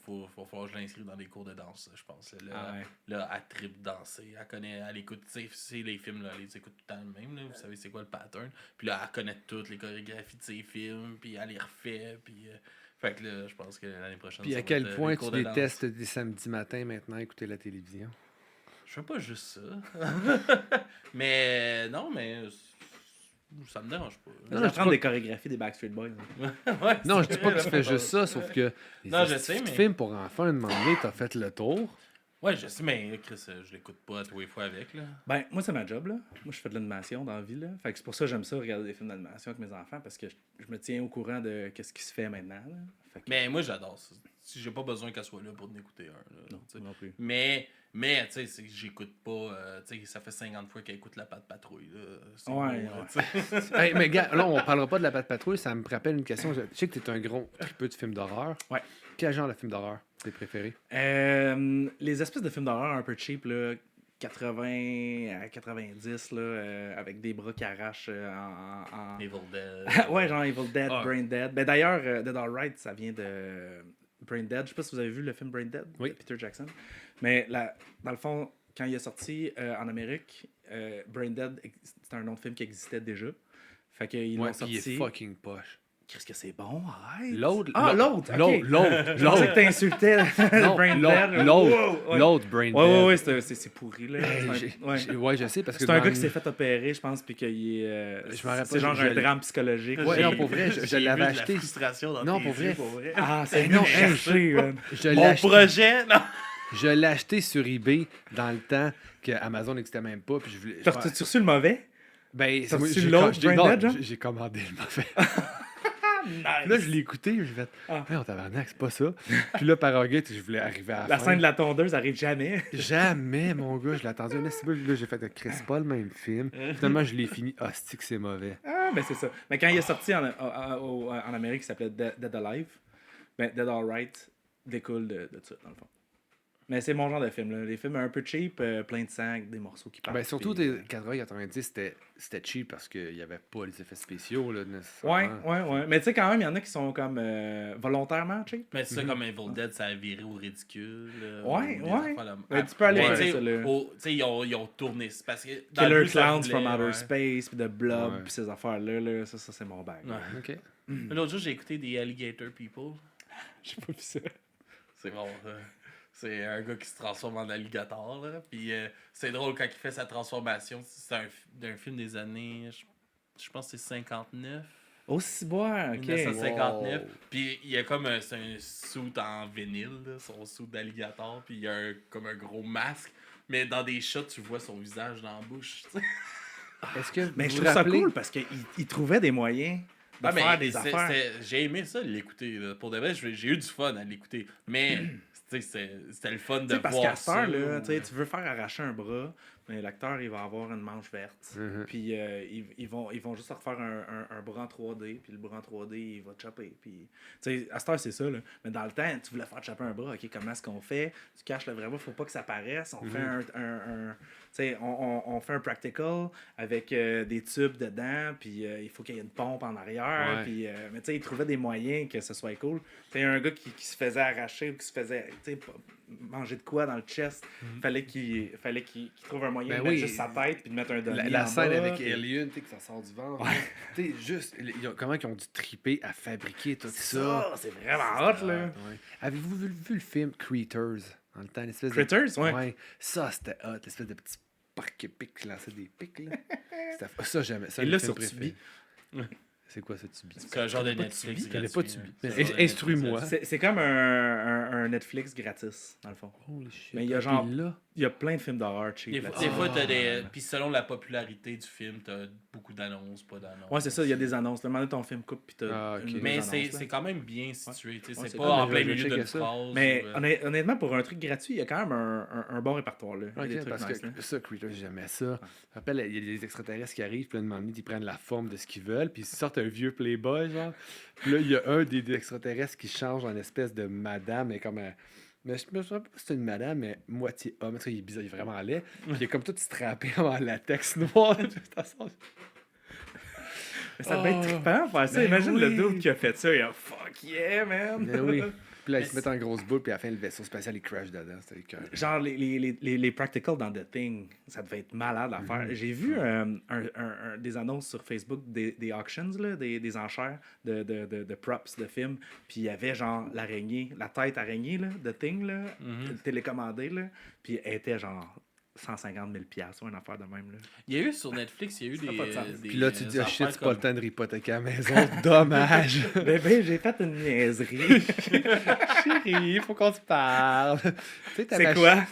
faut falloir que je l'inscrive dans des cours de danse, je pense. Là, Ah ouais. là elle tripe danser. Elle connaît, elle écoute, tu sais, les films, là, elle les écoute tout le temps le même. Là, vous savez c'est quoi le pattern. Puis là, elle connaît toutes les chorégraphies de ses films. Puis elle les refait. Puis, fait que là, je pense que l'année prochaine. Puis ça à va quel être, point les tu cours de danse. détestes des samedis matins maintenant écouter la télévision? Je fais pas juste ça. Mais non, mais Ça me dérange pas. Non, apprendre des chorégraphies des Backstreet Boys. Ouais, Non, je dis pas que tu fais juste ça, sauf que Non, je sais, mais... films pour enfants, un moment donné, t'as fait le tour. Ouais, je sais, mais Chris, je l'écoute pas à tous les fois avec, là. Ben, moi, c'est ma job, là. Moi, je fais de l'animation dans la vie, là. Fait que c'est pour ça que j'aime ça, regarder des films d'animation avec mes enfants, parce que je me tiens au courant de ce qui se fait maintenant, là. Fait que... Mais moi, j'adore ça. Si j'ai pas besoin qu'elle soit là pour en écouter un, là. Non, T'sais. non plus. Mais tu sais, c'est que j'écoute pas... tu sais, ça fait 50 fois qu'elle écoute La Patte Patrouille, là. C'est Ouais, gros, ouais. t'sais. Hey, mais gars, là, on parlera pas de la Patte Patrouille, ça me rappelle une question. Je sais que t'es un gros tripeux de films d'horreur. Ouais. Quel genre de film d'horreur t'es préféré? Les espèces de films d'horreur un peu cheap, là, 80 à 90, là, avec des bras qui arrachent en... Evil Dead. Ouais, genre Evil Dead, Ah. Brain Dead. Ben, d'ailleurs, Dead Alright, ça vient de Brain Dead. Je sais pas si vous avez vu le film Brain Dead Oui. de Peter Jackson. Mais dans le fond, quand il est sorti en Amérique, Brain Dead, c'était un nom de film qui existait déjà. Fait qu'ils Ouais, l'ont sorti. il est fucking poche. Qu'est-ce que c'est bon? Arrête! L'autre, Ah, l'autre! ok. Je pensais que t'insultais Non, Brain l'autre, Dead. l'autre, Wow, ouais. l'autre Brain Ouais, Dead. c'est pourri, là. Hey, Ouais. je sais, parce que C'est un dans gars qui le- s'est fait opérer, je pense, puis qu'il est. Je me rappelle, c'est genre je- un drame psychologique. Ouais, J'ai- non, pour vrai, je j'ai vu l'avais de acheté. La frustration dans Non, tes pour yeux, vrai. Ah, c'est non, non, hey, chercher, man. Je l'ai Mon acheté- projet, non! je l'ai acheté sur eBay dans le temps que Amazon n'existait même pas. Puis je voulais, T'as-tu reçu le mauvais? ben, t'as moi, reçu j'ai l'autre j'ai- Brain non, Dead, genre? j'ai commandé le mauvais. Nice. Là, je l'ai écouté, j'ai fait, Ah. hey, on tabarnak, c'est pas ça. Puis là, par orgueil, je voulais arriver à la La fin. scène de la tondeuse arrive jamais. Jamais, mon gars, je l'ai attendu un petit peu. Là, j'ai fait, Chris, c'est pas le même film. Finalement, je l'ai fini. Hostie que c'est mauvais. Ah, ben c'est ça. Mais quand il est sorti en Amérique, il s'appelait Dead Alive. Ben, Dead Alright découle de ça, dans le fond. Mais c'est mon genre de film, là. Les films un peu cheap, plein de sang, des morceaux qui partent. Ben, surtout, puis, des 80-90, c'était cheap parce qu'il n'y avait pas les effets spéciaux, là, Ouais, nécessairement. ouais. Mais tu sais, quand même, il y en a qui sont comme volontairement cheap. Mais c'est ça, comme Evil Dead, ça a viré au ridicule. Ouais, des ouais. affaires là. Ben, tu peux aller Mais voir tu sais, ça, là. tu sais, ils ont tourné. C'est parce que. dans le Killer but, ça Clowns voulait, from Outer ouais. Space, puis The Blob, Ouais. puis ces affaires-là, là, ça c'est mon bag. Ouais. OK. L'autre jour, j'ai écouté des Alligator People. J'ai pas vu ça. C'est bon, ça. C'est un gars qui se transforme en alligator, là. Puis c'est drôle quand il fait sa transformation. C'est d'un film des années. Je pense que c'est 59. Aussi boire, ok. 1959. Wow. Puis il y a comme c'est un suit en vinyle, là, son suit d'alligator. Puis il y a comme un gros masque. Mais dans des shots, tu vois son visage dans la bouche. Tu sais. Est-ce que Mais vous je vous trouve ça rappelez- cool parce qu'il trouvait des moyens de Ah, mais faire des affaires. j'ai aimé ça l'écouter. Là. Pour de vrai, j'ai eu du fun à l'écouter. Mais tu sais, c'était le fun Tu de sais, parce voir qu'à cette ça. heure, là, ou- tu sais, tu veux faire arracher un bras, mais l'acteur, il va avoir une manche verte. Mhm. Puis ils vont juste refaire un bras en 3D, puis le bras en 3D, il va te chopper. Puis, tu sais, à cette heure, c'est ça, là. Mais dans le temps, tu voulais faire chopper un bras, OK, comment est-ce qu'on fait? Tu caches le vrai bras, faut pas que ça paraisse. On fait tu sais, on fait un practical avec des tubes dedans, puis il faut qu'il y ait une pompe en arrière. Ouais. Puis, mais tu sais, il trouvait des moyens que ce soit cool. Tu sais, un gars qui se faisait arracher ou qui se faisait, tu sais, manger de quoi dans le chest, fallait qu'il trouve un moyen Ben de mettre oui. juste sa tête puis de mettre un damier La en scène bas, avec puis- Alien, tu sais, que ça sort du ventre. Tu sais, juste, comment ils ont dû triper à fabriquer tout ça. C'est vraiment hot, là. Ouais. Avez-vous vu le film Critters dans le temps, l'espèce Critters, de... ouais. Ça, c'était hot, l'espèce de petit parc épic qui lançait des pics, là. Ça, j'aimais. Ça, Et le là, film sur préféré. Tubi. C'est quoi ce Tubi? C'est un genre de pas Netflix. Tubi, je connais pas gratuit, Tubi. hein. Mais C'est un genre de instruis-moi. Netflix. C'est comme un Netflix gratis, dans le fond. Holy shit. Mais il y a Ok, genre- là. Il y a plein de films d'horreur cheap. Des là-dessus. fois, t'as des. Ah. Puis selon la popularité du film, t'as beaucoup d'annonces, pas d'annonces. Ouais, c'est ça, il y a des annonces. Le moment donné, ton film coupe, puis t'as Ah, ok. une ou deux Mais annonces, là. c'est quand même bien situé. Tu sais, Ouais, c'est c'est pas cool, en mais plein je vais milieu d'une checker ça. phrase. Mais ou, honnêtement, pour un truc gratuit, il y a quand même un bon répertoire. Là. Il y a Ok, des trucs parce nice, que là. ça, Critters, j'aimais ça. Je me rappelle, il y a des extraterrestres qui arrivent, puis là, à un moment donné, ils prennent la forme de ce qu'ils veulent, puis ils sortent un vieux Playboy, genre. Puis là, il y a un des extraterrestres qui change en espèce de madame, mais comme mais je me souviens pas si c'est une madame, mais moitié homme. Tu sais, il est bizarre, il est vraiment laid. Puis il est comme tout strappé en latex noir. De toute façon. Mais ça devait être Oh. trippant faire ça. Ben Imagine le oui. dude qui a fait ça. Il a fuck yeah, man. Mais oui. Puis là, ils Mais se mettent en grosse boule, puis à la fin, le vaisseau spatial, il crash dedans. C'était le cœur. Genre, les practicals dans The Thing, ça devait être malade à faire. J'ai vu des annonces sur Facebook des auctions, là, des enchères de props de films. Puis il y avait genre l'araignée, la tête araignée, là, The Thing, là, télécommandée, là. Puis elle était genre 150 000 $, ou une affaire de même. Là. Il y a eu sur Netflix, il y a eu Ça a pas de sens. des Puis là, tu dis, oh shit, affaires c'est pas comme- le temps de hypothéquer à la maison. Dommage. Bébé, j'ai fait une niaiserie. Chérie, faut qu'on se parle. Tu sais, ta C'est machi- quoi?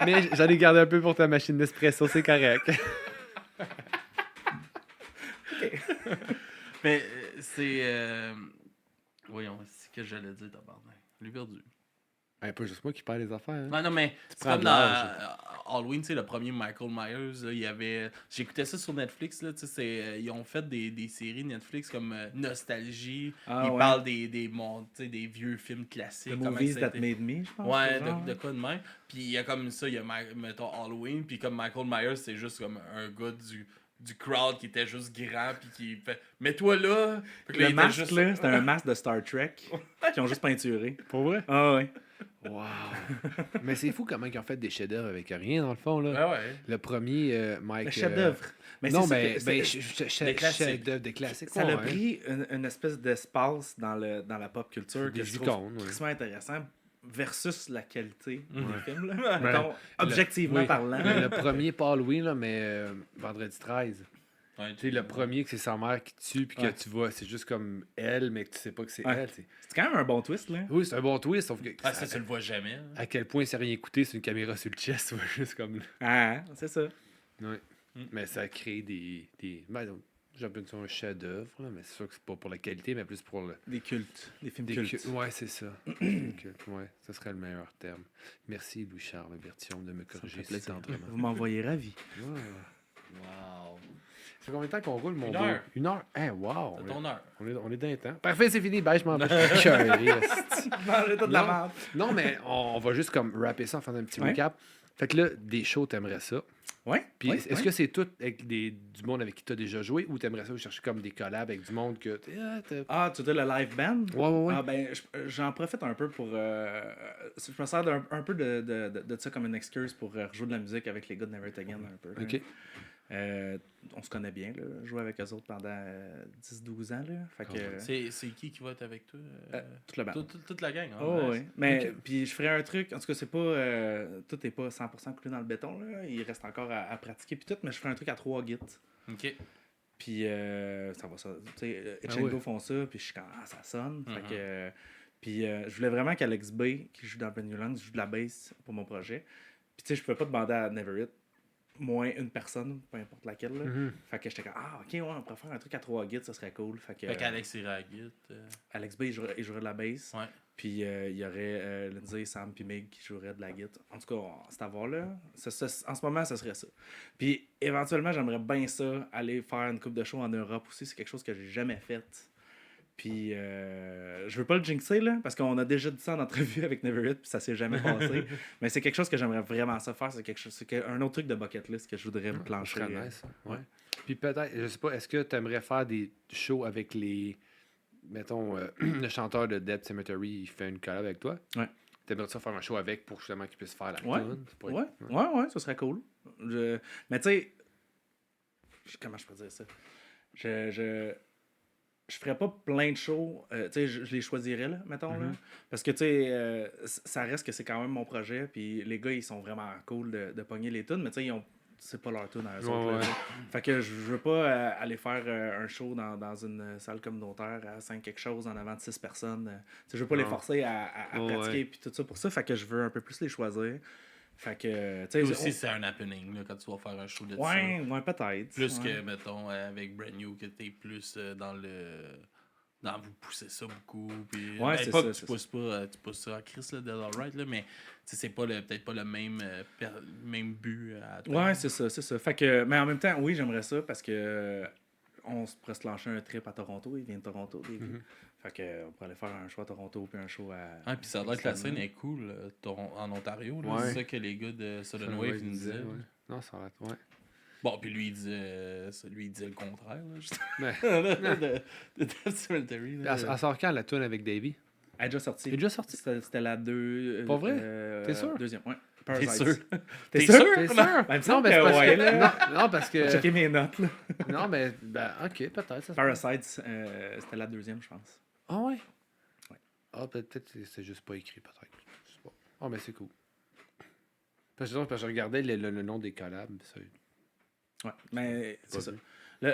Mais j'en ai gardé un peu pour ta machine d'espresso, c'est correct. Mais c'est. Voyons, c'est ce que j'allais dire, tabarnak. Je l'ai perdu. Un peu juste moi qui parle des affaires. Hein. Ouais, non, mais c'est prends comme de dans l'âge. Halloween, tu sais, le premier Michael Myers, là, il y avait. J'écoutais ça sur Netflix, là, tu sais, ils ont fait des séries Netflix comme Nostalgie. Ah, Ils ouais. parlent des vieux films classiques. The comment Movies ça a That été- Made Me, je pense. Ouais, ce genre, de quoi de même. Puis il y a comme ça, il y a, mettons, Halloween, puis comme Michael Myers, c'est juste comme un gars du crowd qui était juste grand, puis qui fait « Mets-toi là! » Fait que là, Le il était masque, juste- là, c'était un masque de Star Trek qu'ils ont juste peinturé. Pour vrai? Ah ouais. Wow. Mais c'est fou comment ils ont fait des chefs-d'œuvre avec rien, dans le fond. Là. Ouais, ouais. Le premier, Mike. Le chef-d'œuvre. Mais non, c'est ça mais que- c'est- Des classiques. chef-d'œuvre, des classiques. ça ouais, a hein. pris une espèce d'espace dans la pop culture Des que je trouve icônes, ouais. extrêmement intéressant versus la qualité du Mhm. film. Là. Mettons, Le- objectivement oui. parlant. Le premier, pas Halloween, là, mais Vendredi 13. Ouais, Tu sais, le premier que c'est sa mère qui tue, puis que Ouais. tu vois, c'est juste comme elle, mais que tu sais pas que c'est Ouais. elle. c'est- C'est quand même un bon twist, là. Oui, c'est un bon twist, sauf que. Ah, ça, tu le vois jamais. hein. À quel point c'est rien écouté, c'est une caméra sur le chest, ouais, juste comme. Ah, c'est ça. Ouais. Mm. Mais ça crée des. Ben, donc, j'appelle ça un chef-d'œuvre, là, mais c'est sûr que c'est pas pour la qualité, mais plus pour le. Des cultes. Des films Des cultes. Ouais, c'est ça. Des cultes, ouais, ça serait le meilleur terme. Merci, Louis-Charles Bertillon, de me corriger si tendrement. Vous m'envoyez ravi. Ouais. Wow. Ça fait combien de temps qu'on roule, mon Une beau? heure. 1 heure? Eh, wow! C'est ton heure. On est d'un temps. Parfait, c'est fini. Bye, je m'en vais. Je suis écoeuré, esti. Mangez toute la Non. merde. Non, mais on va juste comme rapper ça en faisant un petit Ouais. recap. Fait que là, des shows, t'aimerais ça. Ouais. Puis ouais, est-ce ouais. que c'est tout avec du monde avec qui t'as déjà joué ou t'aimerais ça chercher comme des collabs avec du monde que Ah, tu veux dire le live band? Ouais. Ah ben, j'en profite un peu pour... je me sers un peu de ça comme une excuse pour rejouer de la musique avec les gars de Never It Again un peu. là. OK. On se connaît bien, là. Jouer avec eux autres pendant 10-12 ans. Là. Fait que, C'est qui va être avec toi? toute la bande. Toute la gang. hein? Oh, Ouais. oui. Mais Ok. puis je ferais un truc, en tout cas, c'est pas tout n'est pas 100% coulé dans le béton. Là. Il reste encore à pratiquer puis tout, mais je ferais un truc à 3 gits. Ok. Puis ça va ça. Tu sais, Ah Echengo ouais. font ça, puis je suis comme ah, ça sonne. Fait Mhm. que puis je voulais vraiment qu'Alex Bay, qui joue dans Brand New Lands, joue de la bass pour mon projet. Puis tu sais, je pouvais pas demander à Never It moins une personne, peu importe laquelle. Là. Mhm. Fait que j'étais comme ah, OK, ouais, on pourrait faire un truc à 3 gits, ça serait cool. Fait que Fait qu'Alex ira à Git. Alex Bay, il jouerait de la bass. Ouais. Puis il y aurait Lindsay, Sam puis Mig qui joueraient de la guitare. En tout cas, c'est à voir là. En ce moment, ce serait ça. Puis éventuellement, j'aimerais bien ça, aller faire une coupe de show en Europe aussi. C'est quelque chose que j'ai jamais fait. Puis je veux pas le jinxer là, parce qu'on a déjà dit ça en entrevue avec Never It, puis ça s'est jamais passé. Mais c'est quelque chose que j'aimerais vraiment ça faire. C'est un autre truc de bucket list que je voudrais me Ça plancher. serait nice, ouais. Puis peut-être, je sais pas, est-ce que t'aimerais faire des shows avec les. Mettons, le chanteur de Dead Cemetery, il fait une collab avec toi? Ouais. T'aimerais ça faire un show avec pour justement qu'il puisse faire la Ouais. tune? Ça pourrait Ouais, être- ouais, ça serait cool. Mais tu sais, comment je peux dire ça? Je ferais pas plein de shows. Tu sais, je les choisirais, là, mettons. Là, parce que, tu sais, ça reste que c'est quand même mon projet. Puis les gars, ils sont vraiment cool de pogner les tunes. Mais, tu sais, c'est pas leur tune à eux Ouais, autres. Là, ouais. tu sais. Fait que je veux pas aller faire un show dans une salle communautaire à 5 quelque chose en avant de 6 personnes. Tu sais, je veux pas les Non. forcer à Ouais, pratiquer ouais. puis tout ça pour ça. Fait que je veux un peu plus les choisir. Fait que, tu sais, Aussi, c'est un happening là, quand tu vas faire un show de ça. ouais, peut-être. Plus ouais. que, mettons, avec Brand New, que t'es plus dans le. Dans vous poussez ça beaucoup. Puis, Ouais, ben, c'est pas ça, que c'est tu pousses ça à Chris, là, Dead Alright, là, mais tu sais, c'est pas peut-être pas le même, même but à atteindre. Ouais, c'est ça. Fait que, mais en même temps, oui, j'aimerais ça parce que on se pourrait se lancer un trip à Toronto. Il vient de Toronto, Davey. Fait que on pourrait aller faire un show à Toronto puis un show à. Ah, puis ça a l'air que la scène est cool en Ontario. Là. Ouais. C'est ça que les gars de Sudden Wave nous disaient. ouais. Non, ça va être. Ouais. Bon, puis lui, il disait le contraire. Là, justement. Mais, de Death Cemetery. là. elle sort quand la tune avec Davey? Elle est déjà sortie. Elle est déjà sortie? C'était la 2. Pas vrai? T'es sûr? Deuxième, ouais. T'es Parasites. sûr? T'es T'es sûr? sûr? T'es sûr? Ben, il me Non, semble mais c'est que parce ouais, que. là. Non, parce J'ai que. checké mes notes, là. Non, mais. Ben, ok, peut-être. Ça se peut. Parasites, c'était la deuxième, je pense. Ah ouais? Ouais. Ah, peut-être que c'est juste pas écrit, peut-être. Je sais pas. Ah, mais c'est cool. Parce que je regardais le nom des collabs. Ça, Ouais, mais c'est pas ça. vu.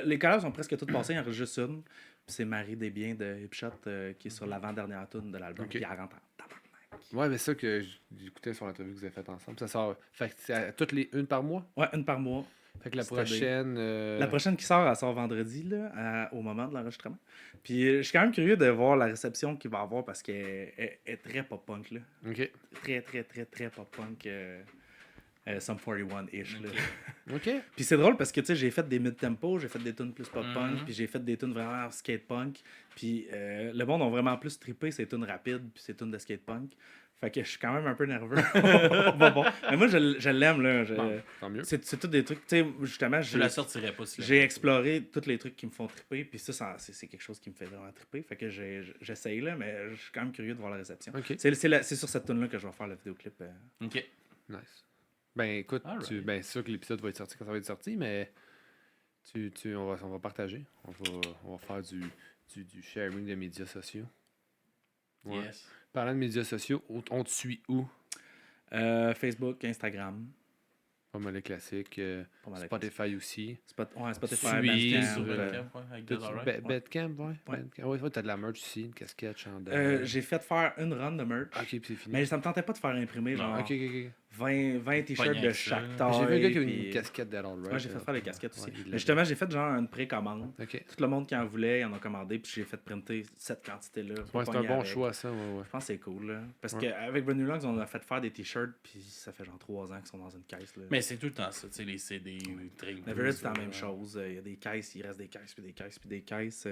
Les collabs sont presque toutes passées, il en reste juste une. Puis c'est Marie Desbiens de Hipshot qui est sur l'avant-dernière tune de l'album. Ok. Puis elle rentre en tabarnak. Ouais, mais ça que j'écoutais sur l'entrevue que vous avez faite ensemble. Ça sort. Fait que c'est toutes les une par mois. Ouais, une par mois. Fait que la C'est-à-dire- prochaine. La prochaine qui sort, elle sort vendredi, là, au moment de l'enregistrement. Puis je suis quand même curieux de voir la réception qu'il va avoir parce qu'elle est très pop-punk, là. Ok. Très, très, très, très pop-punk. Sum 41-ish, là. Ok. Puis c'est drôle parce que, tu sais, j'ai fait des mid-tempo, j'ai fait des tunes plus pop-punk, Mhm. puis j'ai fait des tunes vraiment skate-punk. Puis le monde ont vraiment plus trippé ces tunes rapides, puis ces tunes de skate-punk. Fait que je suis quand même un peu nerveux. On va voir. Mais moi, je l'aime, là. Bon, tant mieux. C'est tous des trucs, tu sais, justement, Je la sortirais pas si j'ai exploré tous les trucs qui me font tripper, puis ça c'est quelque chose qui me fait vraiment tripper. Fait que j'essaye, là, mais je suis quand même curieux de voir la réception. Ok. C'est sur cette tune-là que je vais faire le vidéoclip. Ok. Nice. Ben écoute, Alright. ben c'est sûr que l'épisode va être sorti quand ça va être sorti, mais on va partager. On va faire du sharing de médias sociaux. Ouais. Yes. Parlant de médias sociaux, on te suit où? Facebook, Instagram. Pas mal les classiques. Pas mal de Spotify aussi. Spotify, Suis Bandcamp, Sur euh, Bandcamp, ouais, avec T'as- Dead Alright. Bandcamp, ouais. Ouais. Bandcamp. Ouais, t'as de la merch aussi, une casquette, chandail. j'ai fait faire une run de merch, Ok, puis c'est fini. mais ça me tentait pas de faire imprimer Non. genre Ok, ok. 20 t-shirts Pas rien de que ça. chaque taille. J'ai vu un gars qui a puis- une casquette Dead All Right. Ouais, j'ai fait faire des casquettes aussi. Ouais, il Mais l'a- justement, j'ai fait genre une précommande. Ok. Tout le monde qui en voulait, ils en ont commandé, puis j'ai fait printer cette quantité-là. Ouais, c'est un bon choix, ça. Ouais, ouais. Je pense que c'est cool, là. Parce Ouais. qu'avec Brand New Lungs, on a fait faire des t-shirts, puis ça fait genre 3 ans qu'ils sont dans une caisse, là. Mais c'est tout le temps ça, tu sais, les CD, les Drink Neverhead, c'est la même chose. Il y a des caisses, il reste des caisses, puis des caisses, puis des caisses.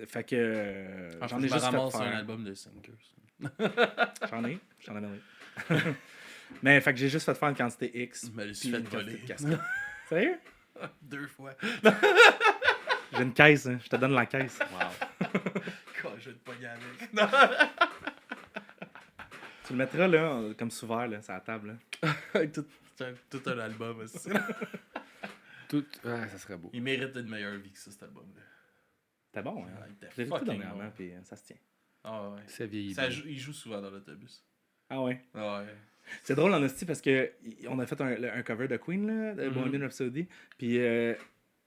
Fait que j'en ai je me juste fait ramasse un faire. album de Sinkers. J'en ai donné. Mais fait que j'ai juste fait faire une quantité X. Je me le suis puis fait une quantité voler. de casquettes. Sérieux? 2 fois. J'ai une caisse, hein. Je te donne la caisse. Wow. Quand je vais te pogner avec. Tu le mettras là, comme souverain, là, sur la table. Là. tout un album aussi. Tout. Ouais, ça serait beau. Il mérite une meilleure vie que ça, cet album-là. C'était bon, hein? Ah, il était J'ai écouté fucking dernièrement, bon. puis ça se tient. Ah ouais. Ça vieillit. Ça bien. il joue souvent dans l'autobus. Ah ouais. Ah ouais. C'est drôle en hostie parce que on a fait un cover de Queen, là, de Mhm. Bohemian Rhapsody. Puis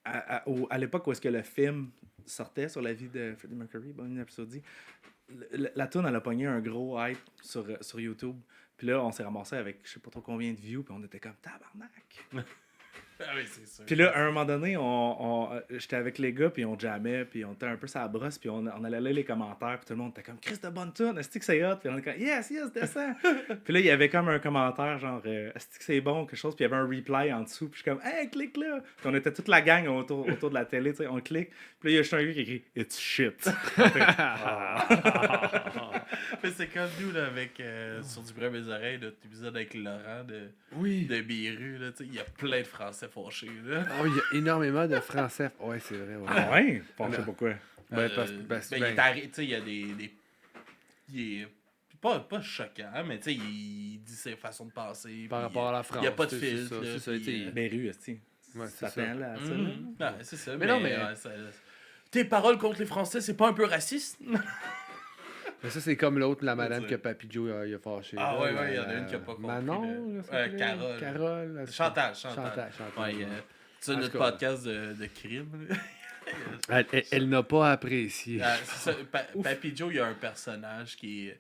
à l'époque où est-ce que le film sortait sur la vie de Freddie Mercury, Bohemian Rhapsody, la tune elle a pogné un gros hype sur YouTube. Puis là, on s'est ramassé avec je sais pas trop combien de views, puis on était comme tabarnak. Ah oui, c'est ça. Puis là, à un moment donné, j'étais avec les gars, puis on jammait, puis on était un peu sur la brosse, puis on allait lire les commentaires, puis tout le monde était comme Chris de bonne tune, est-ce que c'est hot? Puis on était comme Yes, descends! Puis là, il y avait comme un commentaire genre est-ce que c'est bon, quelque chose, puis il y avait un reply en dessous, puis je suis comme Hey, clique là! Puis on était toute la gang autour de la télé, tu sais, on clique, puis là, il y a juste un gars qui écrit It's shit! Mais c'est comme nous, là, avec sur du bruit à mes oreilles, notre épisode avec Laurent Oui. de Biru, là, tu sais, il y a plein de Français fâchés, là. Oh, il y a énormément de français. Ouais, c'est vrai. Ouais. Ah ouais? Je sais pas quoi. Ben, Il est arrêté, tu sais, il y a des... Il est pas choquant, mais tu sais, il dit ses façons de penser. Par puis, rapport à la France. il y a pas de tu sais, filtre, c'est ça, là, c'est ça, puis, tu sais. Ben, rue, esti. Ouais, c'est ça. T'attends là, à ça, là. Ouais, c'est ça. Mais non, mais- ouais, tes paroles contre les Français, c'est pas un peu raciste? Mais ça, c'est comme l'autre, la madame C'est que Papy Joe il a fâché. Ah là, ouais, ouais, il y en a une qui a pas compris, Manon, là. là, ça s'appelait? Carole. Carole. elle- Chantal. Chantal. Ouais, ouais. c'est En notre tout cas. podcast de crime. Elle n'a pas apprécié. Ah, c'est ça, Papy Joe, il y a un personnage qui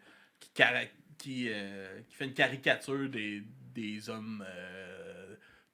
fait une caricature des hommes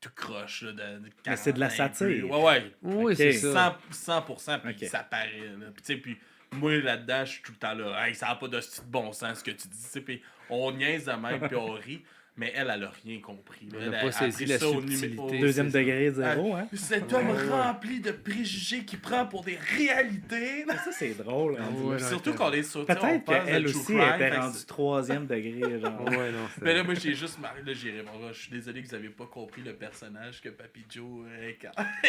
tout croche. Là, de Mais c'est de la 40 ans et satire. plus. Ouais. Oui, Ok. c'est ça. 100%, puis Ok. ça paraît. Là. Puis, tu sais, puis moi, là-dedans, je suis tout le temps là. Hey, ça n'a pas de style de bon sens ce que tu dis. Tu sais, puis on niaise de même, puis on rit. Mais elle a rien compris. Là. Elle n'a Elle pas saisi pris la ça au subtilité. numéro- Deuxième c'est ça. degré, zéro, hein? Cet homme rempli de préjugés qui prend pour des réalités. Ça, c'est drôle. Ah rendu ouais, là. non, Surtout elle- qu'on est sur. tu sais, on Peut-être parle de qu'elle true aussi crime, était fait que rendue c'est- troisième degré, genre. Ouais, non, c'est- Mais là, moi, j'ai juste marqué. Là, j'ai répondu. Je suis désolé que vous n'avez pas compris le personnage que Papy Joe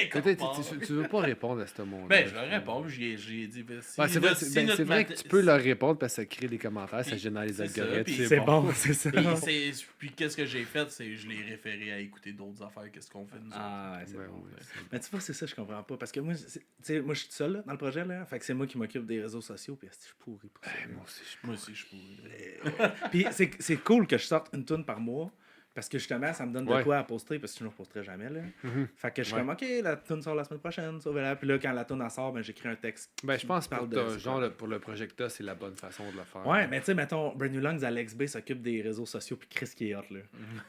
Peut-être tu veux pas répondre à ce monde. Ben, je leur réponds. J'ai dit. Ben, si Ben, c'est vrai, si ben, notre c'est vrai mat- que tu peux leur répondre parce que ça crée des commentaires, ça Puis, génère les c'est ça, algorithmes. puis C'est bon, c'est ça. Puis qu'est-ce que j'ai fait, c'est je l'ai référé à écouter d'autres affaires, qu'est-ce qu'on fait nous autres. Ah, ouais, c'est Ouais, bon. ouais, c'est- Mais tu vois, c'est ça, je comprends pas. Parce que moi, tu sais, moi, je suis tout seul là, dans le projet, là. Fait que c'est moi qui m'occupe des réseaux sociaux, puis esti, je suis pourri pour ça. Moi aussi, Moi aussi, je pourrais. Puis c'est cool que je sorte une tune par mois, Parce que justement, ça me donne de quoi à poster, parce que sinon je ne posterai jamais. Là. Fait que je suis comme, OK, la tune sort la semaine prochaine, sauvez-la. Puis là, quand la tune en sort, ben, j'écris un texte. Ben, je pense que pour le projecteur, c'est la bonne façon de le faire. Ouais, mais tu sais, mettons, Brand New Lungs, Alex B s'occupe des réseaux sociaux, puis Chris qui est hot. Là.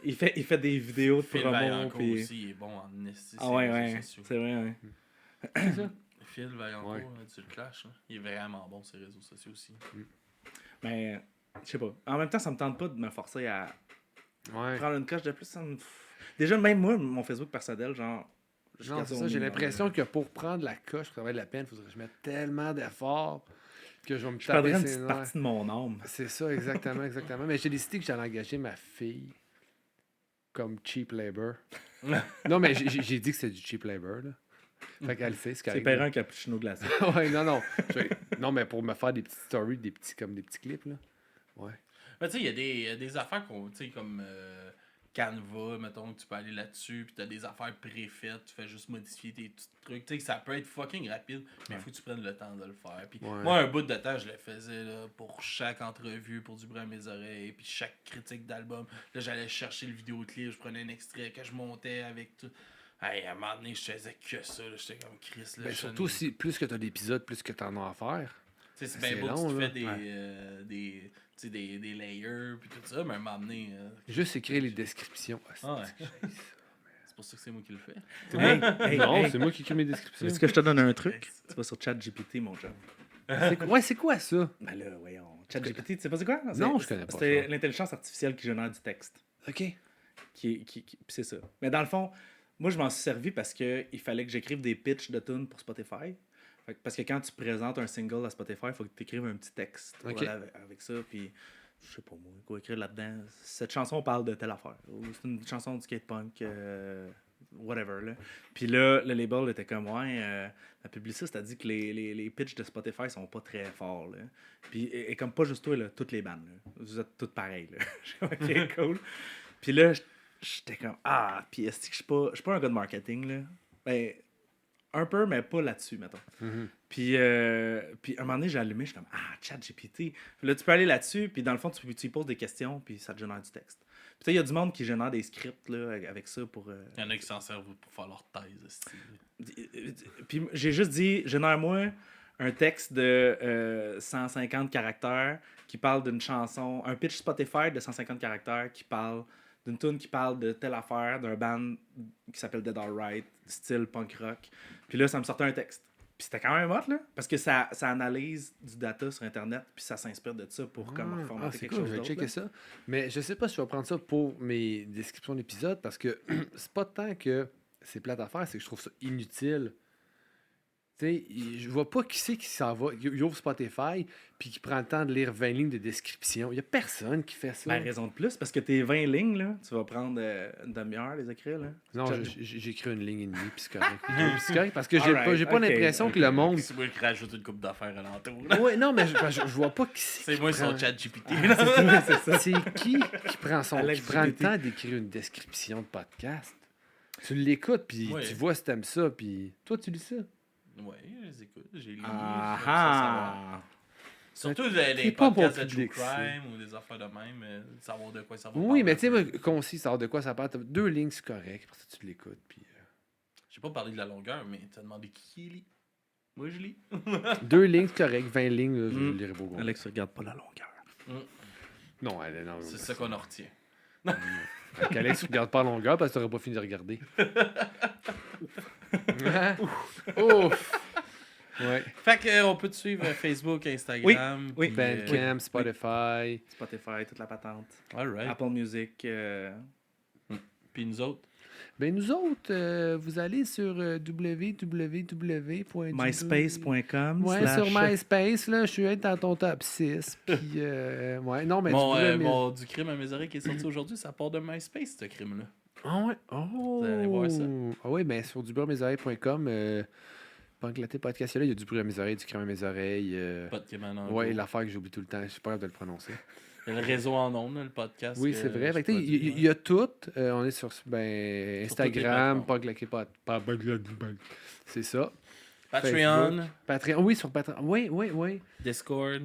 Il fait des vidéos de promo. Puis aussi, il est bon en esti. Ah ouais, c'est vrai, ouais. C'est ça? Phil Vaillancourt, tu le clashes. Il est vraiment bon sur les réseaux sociaux aussi. Mais, je sais pas. En même temps, ça me tente pas de me forcer à prendre une coche de plus. Déjà, même moi, mon Facebook personnel, genre. Non, c'est ça. J'ai l'impression que pour prendre la coche, pour travailler de la peine, il faudrait que je mette tellement d'efforts que je vais me taper une petite partie de mon âme. C'est ça, exactement. Mais j'ai décidé que j'allais engager ma fille comme cheap labor. Non, mais j'ai dit que c'est du cheap labor, là. Fait qu'elle sait ce qu'elle c'est payer un cappuccino glacé. Ouais, non. Non, mais pour me faire des petites stories, des petits clips, là. Ouais. Mais tu sais, il y a des affaires qu'on, tu sais, comme Canva, mettons, que tu peux aller là-dessus, puis t'as des affaires préfaites, tu fais juste modifier tes petits trucs. Tu sais, ça peut être fucking rapide, mais il faut que tu prennes le temps de le faire. Puis moi, un bout de temps, je le faisais là, pour chaque entrevue, pour du bruit à mes oreilles, puis chaque critique d'album. Là, j'allais chercher le vidéoclip, je prenais un extrait que je montais avec tout. Hey, à un moment donné, je faisais que ça. J'étais comme Chris. Là, surtout si plus que tu as d'épisodes, plus que tu en as à faire. C'est bien beau que tu fais des layers puis tout ça, mais à un moment donné. Juste écrire les descriptions. C'est pour ça que c'est moi qui le fais. Non, c'est moi qui écris mes descriptions. Est-ce que je te donne un truc? Tu vas sur ChatGPT, mon job. C'est quoi ça? Ben là, voyons. ChatGPT, tu sais pas c'est quoi? Non, je connais pas. C'est l'intelligence artificielle qui génère du texte. OK. C'est ça. Mais dans le fond, moi, je m'en suis servi parce qu'il fallait que j'écrive des pitchs de tunes pour Spotify. Parce que quand tu présentes un single à Spotify, il faut que tu écrives un petit texte avec ça. Puis, je sais pas moi, quoi écrire là-dedans. Cette chanson parle de telle affaire. Ou c'est une chanson de skatepunk, whatever. Là. Puis là, le label était comme, la publiciste a dit que les pitchs de Spotify sont pas très forts. Là. Puis, et comme pas juste toi, là, toutes les bandes. Là. Vous êtes toutes pareilles. Là. OK, cool. Puis là, j'étais comme, puis est-ce que je suis pas un gars de marketing, là? Ben, un peu, mais pas là-dessus, mettons. Puis, un moment donné, j'ai allumé, je suis comme, ChatGPT. Puis là, tu peux aller là-dessus, puis dans le fond, tu y poses des questions, puis ça te génère du texte. Puis tu sais, il y a du monde qui génère des scripts, là, avec ça pour... Il y en a qui s'en servent pour faire leur thèse. Puis j'ai juste dit, génère-moi un texte de 150 caractères qui parle d'une chanson, un pitch Spotify de 150 caractères qui parle d'une tune qui parle de telle affaire, d'un band qui s'appelle Dead Alright, style punk rock. Puis là, ça me sortait un texte. Puis c'était quand même hot, là, parce que ça analyse du data sur Internet, puis ça s'inspire de ça pour comme formater quelque chose je vais d'autre. checker ça. Mais je sais pas si je vais prendre ça pour mes descriptions d'épisodes, parce que c'est pas tant que c'est plate à faire, c'est que je trouve ça inutile. Tu sais, je vois pas qui c'est qui s'en va, il ouvre Spotify, puis qui prend le temps de lire 20 lignes de description. Il y a personne qui fait ça. Ben, raison de plus, parce que tes 20 lignes, là, tu vas prendre une demi-heure les écrire, là. Non, j'écris une ligne et demie, puis c'est correct. Parce que j'ai pas l'impression que le monde... C'est moi qui rajoute une coupe d'affaires alentour. Oui, non, mais je vois pas qui c'est. C'est moi son ChatGPT. C'est ça. C'est qui prend le temps d'écrire une description de podcast? Tu l'écoutes, puis tu vois si t'aimes ça, puis toi, tu lis ça? Oui, je les écoute. J'ai lu. Surtout les podcasts de True Crime ou des affaires de même, savoir de quoi ça va. Oui, mais tu sais, concis, savoir de quoi ça parle. T'as 2 lignes, c'est correct. Après ça, tu l'écoutes. Puis, j'ai pas parlé de la longueur, mais t'as demandé qui lit. Moi, je lis. 2 lignes, c'est correct. 20 lignes, là, je lirai beau. Alex regarde pas la longueur. Non, c'est ça qu'on en retient. Alex regarde pas la longueur parce que t'aurais pas fini de regarder. Ouf! Ouais. Fait qu'on peut te suivre Facebook, Instagram. Oui. Bandcamp, Spotify. Spotify, toute la patente. All right. Apple Music. Puis nous autres? Ben nous autres, vous allez sur myspace.com. Ouais, sur MySpace, là, je suis dans ton top 6. Puis, ouais, non, mais mon du crime à mes oreilles qui est sorti aujourd'hui, ça part de MySpace, ce crime-là. Ah ouais? Oh! Vous allez voir ça. Ah ouais, ben sur dubreuilmesoreilles.com, Panclaté podcast, là, il y a du bruit à mes oreilles, du crime à mes oreilles. Pas de Kémanon. Ouais, l'affaire que j'oublie tout le temps, je suis pas capable de le prononcer. Il y a le réseau en ondes, le podcast. Oui, c'est vrai. Il y a tout. On est sur Instagram, Panclaté podcast. C'est ça. Patreon. Patreon. Oui, sur Patreon. Oui. Discord.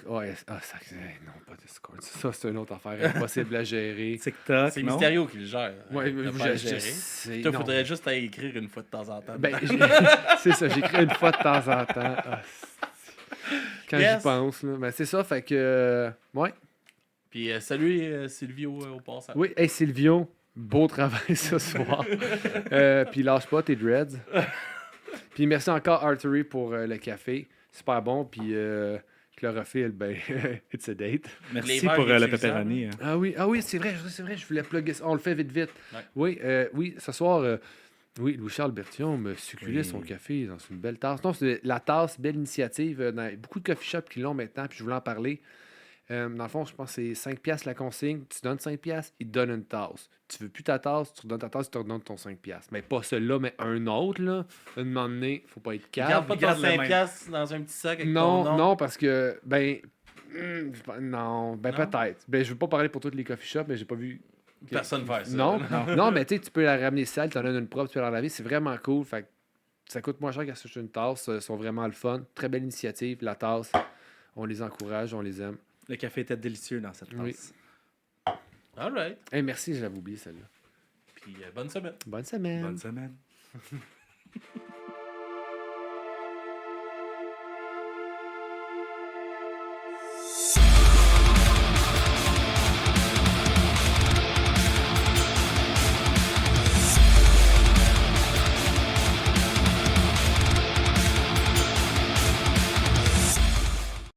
Ouais, non, pas Discord. Ça, c'est une autre affaire impossible à gérer. TikTok, C'est non? Mysterio qui le gère. Ouais, T'as je pas à sais. gérer. Toi, faudrait juste aller écrire une fois de temps en temps. Ben, c'est ça, j'écris une fois de temps en temps. Quand j'y pense. Là. Ben, c'est ça, fait que... ouais. Puis salut Silvio au passage. Oui, hey Silvio, beau travail ce soir. Puis lâche pas tes dreads. Puis merci encore Artery pour le café. Super bon. Puis chlorophylle, ben, it's a date. Merci pour le pepperoni. Ah oui, c'est vrai, je voulais plugger ça. On le fait vite. Ouais. Oui, ce soir, Louis-Charles Bertillon me succulait son café dans une belle tasse. Non, c'est la tasse, belle initiative. Dans beaucoup de coffee shops qui l'ont maintenant, puis je voulais en parler. Dans le fond, je pense que c'est 5$ la consigne. Tu donnes 5$, il te donne une tasse. Tu veux plus ta tasse, tu redonnes ta tasse, tu te redonnes ton 5$. Mais pas celui-là, mais un autre, là. Un moment donné, faut pas être cave. Garde pas ton 5$ dans un petit sac avec non, ton nom. Non, parce que, non, peut-être. Je veux pas parler pour tous les coffee shops, mais j'ai pas vu... Personne fait ça. Non, mais tu sais, tu peux la ramener sale, tu en donnes une propre, tu peux la laver. C'est vraiment cool. Fait que ça coûte moins cher qu'acheter une tasse. Ils sont vraiment le fun. Très belle initiative. La tasse, on les encourage, on les aime. Le café était délicieux dans cette tasse. Oui. All right. Hey, merci, je l'avais oublié celle-là. Puis bonne semaine. Bonne semaine. Bonne semaine.